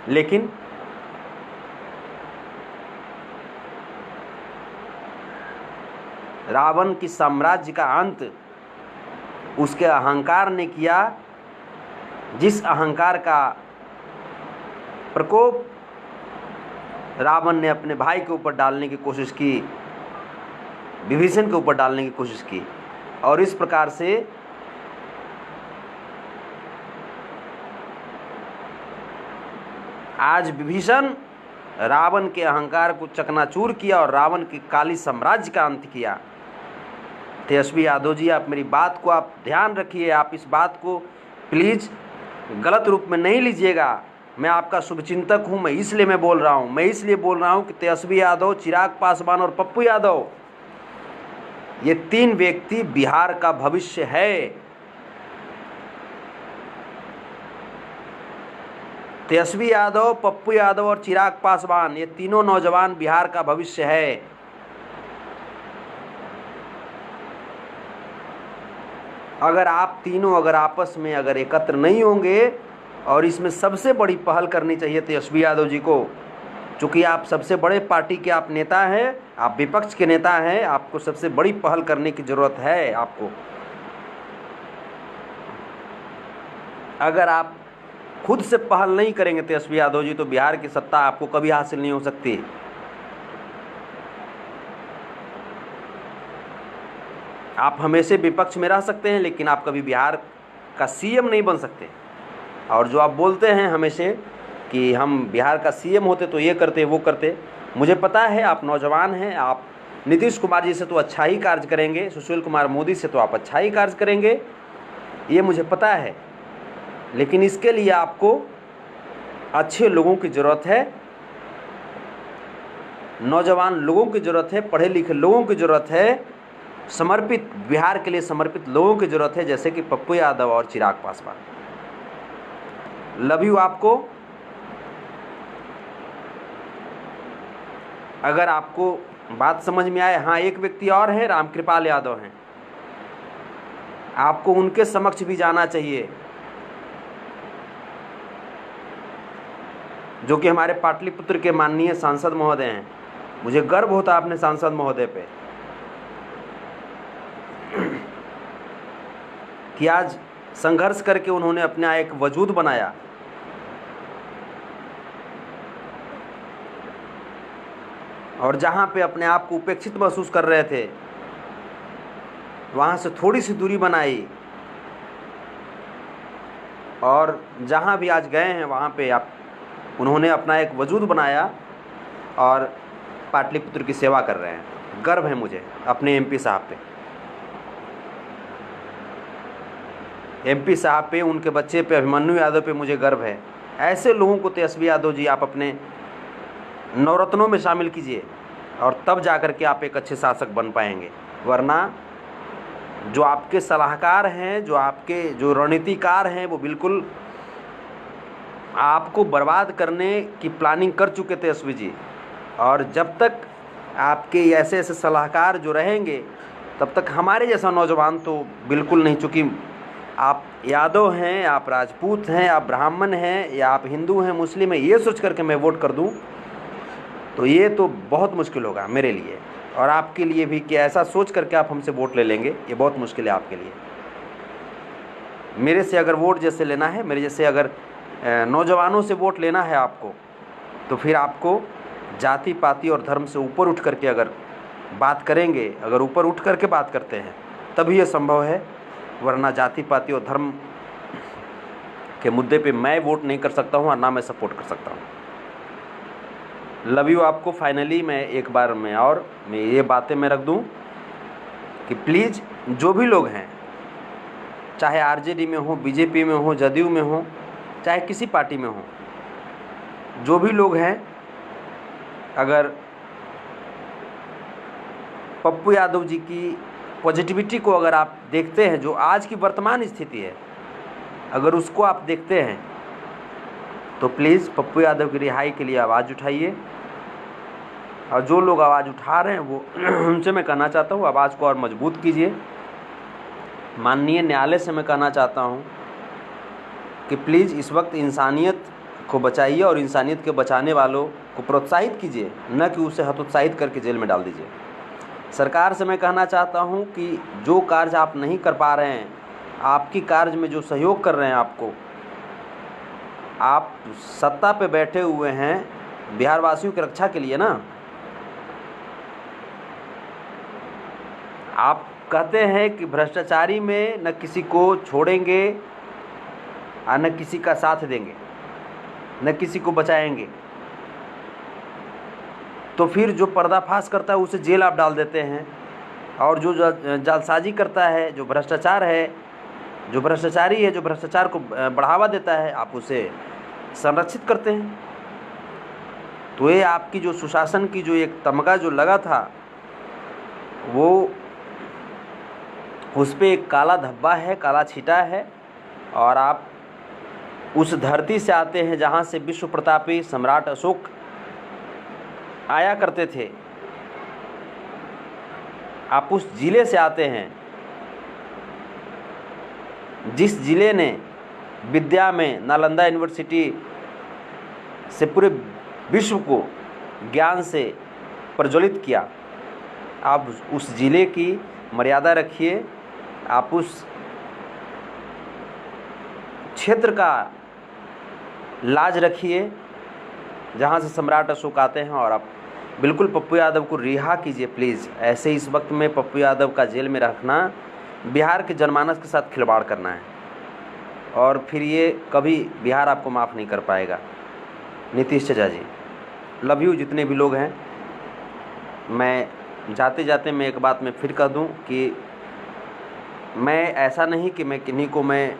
S2: लेकिन रावण की साम्राज्य का अंत उसके अहंकार ने किया, जिस अहंकार का प्रकोप रावण ने अपने भाई के ऊपर डालने की कोशिश की, विभीषण के ऊपर डालने की कोशिश की। और इस प्रकार से आज विभीषण रावण के अहंकार को चकनाचूर किया और रावण के काली साम्राज्य का अंत किया। तेजस्वी यादव जी, आप मेरी बात को आप ध्यान रखिए, आप इस बात को प्लीज़ गलत रूप में नहीं लीजिएगा। मैं आपका शुभचिंतक हूँ, मैं इसलिए बोल रहा हूँ। मैं इसलिए बोल रहा हूँ कि तेजस्वी यादव, चिराग पासवान और पप्पू यादव, ये तीन व्यक्ति बिहार का भविष्य है। तेजस्वी यादव, पप्पू यादव और चिराग पासवान, ये तीनों नौजवान बिहार का भविष्य है। अगर आप तीनों अगर आपस में अगर एकत्र नहीं होंगे, और इसमें सबसे बड़ी पहल करनी चाहिए तेजस्वी यादव जी को, चूँकि आप सबसे बड़े पार्टी के आप नेता हैं, आप विपक्ष के नेता हैं, आपको सबसे बड़ी पहल करने की ज़रूरत है। आपको अगर आप खुद से पहल नहीं करेंगे तेजस्वी यादव जी, तो बिहार की सत्ता आपको कभी हासिल नहीं हो सकती। आप हमेशा विपक्ष में रह सकते हैं, लेकिन आप कभी बिहार का सीएम नहीं बन सकते। और जो आप बोलते हैं हमेशा कि हम बिहार का सीएम होते तो ये करते वो करते, मुझे पता है आप नौजवान हैं, आप नीतीश कुमार जी से तो अच्छा ही कार्य करेंगे, सुशील कुमार मोदी से तो आप अच्छा ही कार्य करेंगे, ये मुझे पता है। लेकिन इसके लिए आपको अच्छे लोगों की ज़रूरत है, नौजवान लोगों की ज़रूरत है, पढ़े लिखे लोगों की ज़रूरत है, समर्पित बिहार के लिए समर्पित लोगों की ज़रूरत है, जैसे कि पप्पू यादव और चिराग पासवान। लव यू आपको। अगर आपको बात समझ में आए, हाँ एक व्यक्ति और है, राम कृपाल यादव हैं, आपको उनके समक्ष भी जाना चाहिए, जो कि हमारे पाटलिपुत्र के माननीय सांसद महोदय हैं। मुझे गर्व होता है अपने सांसद महोदय पे कि आज संघर्ष करके उन्होंने अपना एक वजूद बनाया। और जहाँ पे अपने आप को उपेक्षित महसूस कर रहे थे, वहाँ से थोड़ी सी दूरी बनाई, और जहाँ भी आज गए हैं वहाँ पे उन्होंने अपना एक वजूद बनाया। और पाटलिपुत्र की सेवा कर रहे हैं। गर्व है मुझे अपने एमपी साहब पे, एमपी साहब पे, उनके बच्चे पे, अभिमन्यु यादव पे मुझे गर्व है। ऐसे लोगों को तेजस्वी यादव जी आप अपने नवरत्नों में शामिल कीजिए और तब जाकर के आप एक अच्छे शासक बन पाएंगे। वरना जो आपके सलाहकार हैं, जो आपके जो रणनीतिकार हैं, वो बिल्कुल आपको बर्बाद करने की प्लानिंग कर चुके थे तेजस्वी जी। और जब तक आपके ऐसे ऐसे सलाहकार जो रहेंगे तब तक हमारे जैसा नौजवान तो बिल्कुल नहीं, चूँकि आप यादव हैं, आप राजपूत हैं, आप ब्राह्मण हैं, या आप हिंदू हैं, मुस्लिम हैं, ये सोच करके मैं वोट कर दूं तो ये तो बहुत मुश्किल होगा मेरे लिए और आपके लिए भी कि ऐसा सोच करके आप हमसे वोट ले लेंगे, ये बहुत मुश्किल है आपके लिए। मेरे से अगर वोट जैसे लेना है, मेरे जैसे अगर नौजवानों से वोट लेना है आपको, तो फिर आपको जाति पाति और धर्म से ऊपर उठ करके अगर बात करेंगे, अगर ऊपर उठ करके बात करते हैं तभी ये संभव है। वरना जाति पाति और धर्म के मुद्दे पे मैं वोट नहीं कर सकता हूँ और ना मैं सपोर्ट कर सकता हूँ। लव यू आपको। फाइनली मैं एक बार में और मैं ये बातें मैं रख दूँ कि प्लीज़ जो भी लोग हैं, चाहे आरजेडी में हो, बीजेपी में हो, जदयू में हो, चाहे किसी पार्टी में हो, जो भी लोग हैं, अगर पप्पू यादव जी की पॉजिटिविटी को अगर आप देखते हैं, जो आज की वर्तमान स्थिति है, अगर उसको आप देखते हैं तो प्लीज़ पप्पू यादव की रिहाई के लिए आवाज़ उठाइए। और जो लोग आवाज़ उठा रहे हैं वो उनसे मैं कहना चाहता हूँ आवाज़ को और मजबूत कीजिए। माननीय न्यायालय से मैं कहना चाहता हूँ कि प्लीज़ इस वक्त इंसानियत को बचाइए और इंसानियत के बचाने वालों को प्रोत्साहित कीजिए, न कि उसे हतोत्साहित करके जेल में डाल दीजिए। सरकार से मैं कहना चाहता हूं कि जो कार्य आप नहीं कर पा रहे हैं, आपकी कार्य में जो सहयोग कर रहे हैं आपको, आप सत्ता पे बैठे हुए हैं बिहार वासियों की रक्षा के लिए ना। आप कहते हैं कि भ्रष्टाचारी में न किसी को छोड़ेंगे और न किसी का साथ देंगे, न किसी को बचाएंगे, तो फिर जो पर्दाफाश करता है उसे जेल आप डाल देते हैं। और जो जालसाजी करता है, जो भ्रष्टाचार है, जो भ्रष्टाचारी है, जो भ्रष्टाचार को बढ़ावा देता है, आप उसे संरक्षित करते हैं। तो ये आपकी जो सुशासन की जो एक तमगा जो लगा था, वो उस पर एक काला धब्बा है, काला छींटा है। और आप उस धरती से आते हैं जहाँ से विश्व प्रतापी सम्राट अशोक आया करते थे। आप उस जिले से आते हैं जिस जिले ने विद्या में नालंदा यूनिवर्सिटी से पूरे विश्व को ज्ञान से प्रज्वलित किया। आप उस जिले की मर्यादा रखिए, आप उस क्षेत्र का लाज रखिए जहाँ से सम्राट अशोक आते हैं। और आप बिल्कुल पप्पू यादव को रिहा कीजिए प्लीज़। ऐसे इस वक्त में पप्पू यादव का जेल में रखना बिहार के जनमानस के साथ खिलवाड़ करना है और फिर ये कभी बिहार आपको माफ़ नहीं कर पाएगा। नीतीश चाचा जी, लव यू। जितने भी लोग हैं, मैं जाते जाते मैं एक बात मैं फिर कह दूं कि मैं ऐसा नहीं कि मैं किन्हीं को मैं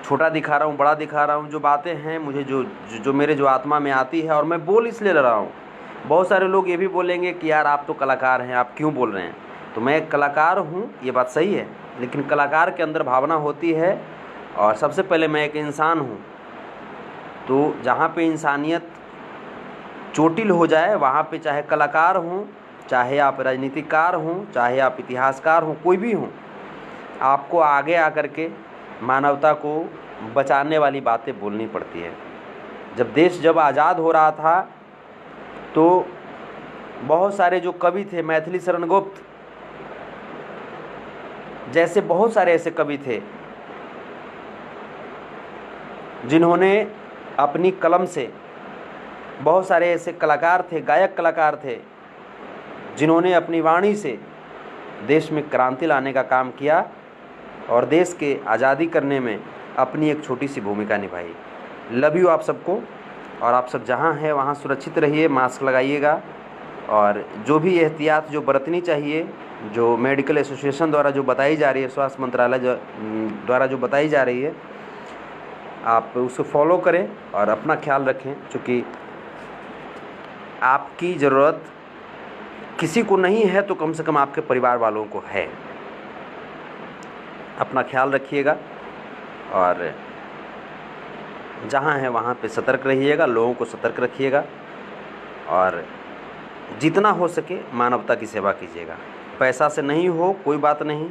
S2: छोटा दिखा रहा हूँ, बड़ा दिखा रहा हूँ। जो बातें हैं मुझे जो मेरे जो आत्मा में आती है, और मैं बोल इसलिए रहा हूँ। बहुत सारे लोग ये भी बोलेंगे कि यार आप तो कलाकार हैं, आप क्यों बोल रहे हैं। तो मैं एक कलाकार हूँ, ये बात सही है, लेकिन कलाकार के अंदर भावना होती है। और सबसे पहले मैं एक इंसान हूँ, तो जहाँ पे इंसानियत चोटिल हो जाए वहाँ पे, चाहे कलाकार हूँ, चाहे आप राजनीतिकार हूँ, चाहे आप इतिहासकार हों, कोई भी हों, आपको आगे आकर के मानवता को बचाने वाली बातें बोलनी पड़ती है। जब आज़ाद हो रहा था तो बहुत सारे जो कवि थे, मैथिली शरण गुप्त जैसे बहुत सारे ऐसे कवि थे जिन्होंने अपनी कलम से, बहुत सारे ऐसे कलाकार थे, गायक कलाकार थे जिन्होंने अपनी वाणी से देश में क्रांति लाने का काम किया और देश के आज़ादी करने में अपनी एक छोटी सी भूमिका निभाई। लव यू आप सबको। और आप सब जहाँ हैं वहाँ सुरक्षित रहिए, मास्क लगाइएगा और जो भी एहतियात जो बरतनी चाहिए, जो मेडिकल एसोसिएशन द्वारा जो बताई जा रही है, स्वास्थ्य मंत्रालय द्वारा जो बताई जा रही है, आप उसको फॉलो करें और अपना ख्याल रखें। क्योंकि आपकी ज़रूरत किसी को नहीं है तो कम से कम आपके परिवार वालों को है। अपना ख्याल रखिएगा और जहाँ है वहाँ पे सतर्क रहिएगा, लोगों को सतर्क रखिएगा और जितना हो सके मानवता की सेवा कीजिएगा। पैसा से नहीं हो कोई बात नहीं,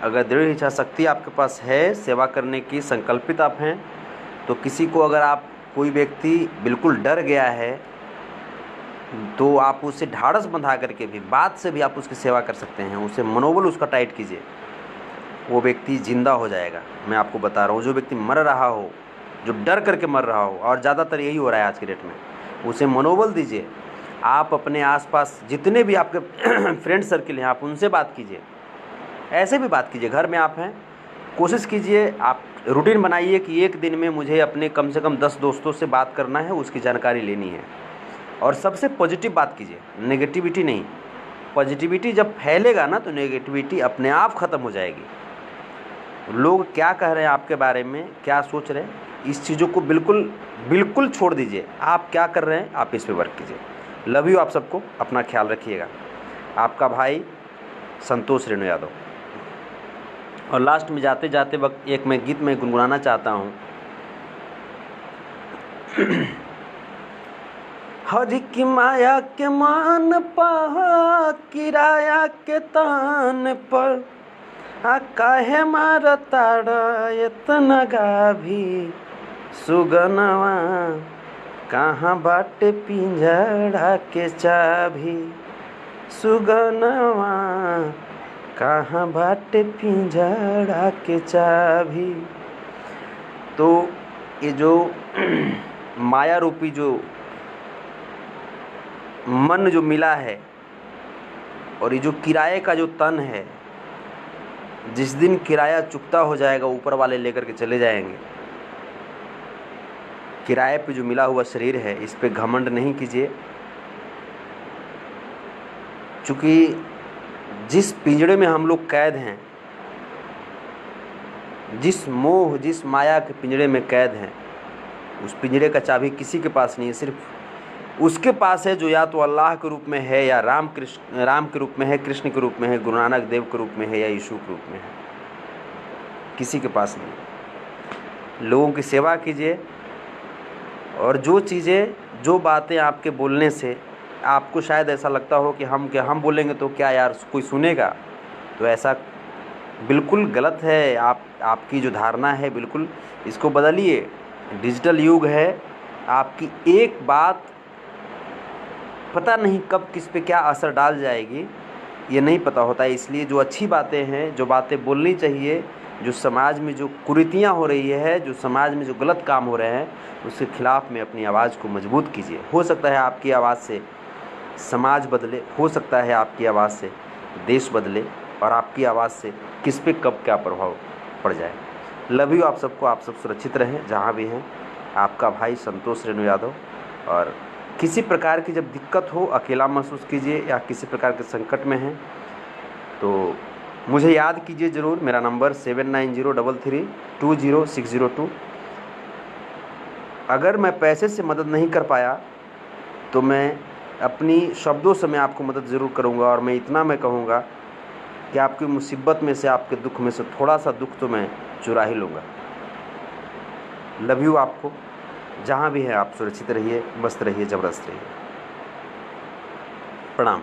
S2: अगर दृढ़ इच्छा शक्ति आपके पास है, सेवा करने की संकल्पित आप हैं, तो किसी को अगर आप कोई व्यक्ति बिल्कुल डर गया है तो आप उसे ढाढ़स बंधा करके भी, बात से भी आप उसकी सेवा कर सकते हैं। उसे मनोबल उसका टाइट कीजिए, वो व्यक्ति जिंदा हो जाएगा। मैं आपको बता रहा हूँ, जो व्यक्ति मर रहा हो, जो डर करके मर रहा हो, और ज़्यादातर यही हो रहा है आज की डेट में, उसे मनोबल दीजिए। आप अपने आसपास जितने भी आपके फ्रेंड सर्किल हैं, आप उनसे बात कीजिए, ऐसे भी बात कीजिए। घर में आप हैं, कोशिश कीजिए, आप रूटीन बनाइए कि एक दिन में मुझे अपने कम से कम 10 दोस्तों से बात करना है, उसकी जानकारी लेनी है। और सबसे पॉजिटिव बात कीजिए, नेगेटिविटी नहीं। पॉजिटिविटी जब फैलेगा ना तो नेगेटिविटी अपने आप ख़त्म हो जाएगी। लोग क्या कह रहे हैं आपके बारे में, क्या सोच रहे हैं, इस चीज़ों को बिल्कुल छोड़ दीजिए। आप क्या कर रहे हैं, आप इस पे वर्क कीजिए। लव यू आप सबको, अपना ख्याल रखिएगा। आपका भाई संतोष रेणु यादव। और लास्ट में जाते जाते वक्त एक मैं गीत में गुनगुनाना चाहता हूँ। हरि की माया के मान पा, किराया के तान पर, काहे मारताड़ा इतना गाभी, सुगनवा कहाँ बाटे पिंजड़ा के चाभी, सुगनवा कहाँ बाटे पिंजड़ा के चाभी। तो ये जो माया रूपी जो मन जो मिला है, और ये जो किराए का जो तन है, जिस दिन किराया चुकता हो जाएगा ऊपर वाले लेकर के चले जाएंगे। किराए पे जो मिला हुआ शरीर है, इस पे घमंड नहीं कीजिए। क्योंकि जिस पिंजड़े में हम लोग कैद हैं, जिस मोह जिस माया के पिंजड़े में कैद हैं, उस पिंजड़े का चाबी किसी के पास नहीं है, सिर्फ उसके पास है, जो या तो अल्लाह के रूप में है, या राम के रूप में है, कृष्ण के रूप में है, गुरु नानक देव के रूप में है, या यीशु के रूप में है। किसी के पास नहीं। लोगों की सेवा कीजिए, और जो चीज़ें जो बातें आपके बोलने से आपको शायद ऐसा लगता हो कि हम बोलेंगे तो क्या यार कोई सुनेगा, तो ऐसा बिल्कुल गलत है। आपकी जो धारणा है बिल्कुल इसको बदलिए। डिजिटल युग है, आपकी एक बात पता नहीं कब किस पे क्या असर डाल जाएगी, ये नहीं पता होता है। इसलिए जो अच्छी बातें हैं, जो बातें बोलनी चाहिए, जो समाज में जो कुरीतियाँ हो रही है, जो समाज में जो गलत काम हो रहे हैं, उसके खिलाफ़ में अपनी आवाज़ को मजबूत कीजिए। हो सकता है आपकी आवाज़ से समाज बदले, हो सकता है आपकी आवाज़ से देश बदले, और आपकी आवाज़ से किस पे कब क्या प्रभाव पड़ जाए। लव यू आप सबको, आप सब सुरक्षित रहें जहाँ भी हैं। आपका भाई संतोष रेणु यादव। और किसी प्रकार की जब दिक्कत हो, अकेला महसूस कीजिए या किसी प्रकार के संकट में हैं, तो मुझे याद कीजिए ज़रूर। मेरा नंबर 7903320602। अगर मैं पैसे से मदद नहीं कर पाया तो मैं अपनी शब्दों से मैं आपको मदद ज़रूर करूंगा। और मैं इतना मैं कहूँगा कि आपकी मुसीबत में से, आपके दुख में से थोड़ा सा दुख तो मैं चुरा ही लूँगा। लव यू आपको, जहाँ भी हैं आप सुरक्षित रहिए, मस्त रहिए, ज़बरदस्त रहिए। प्रणाम।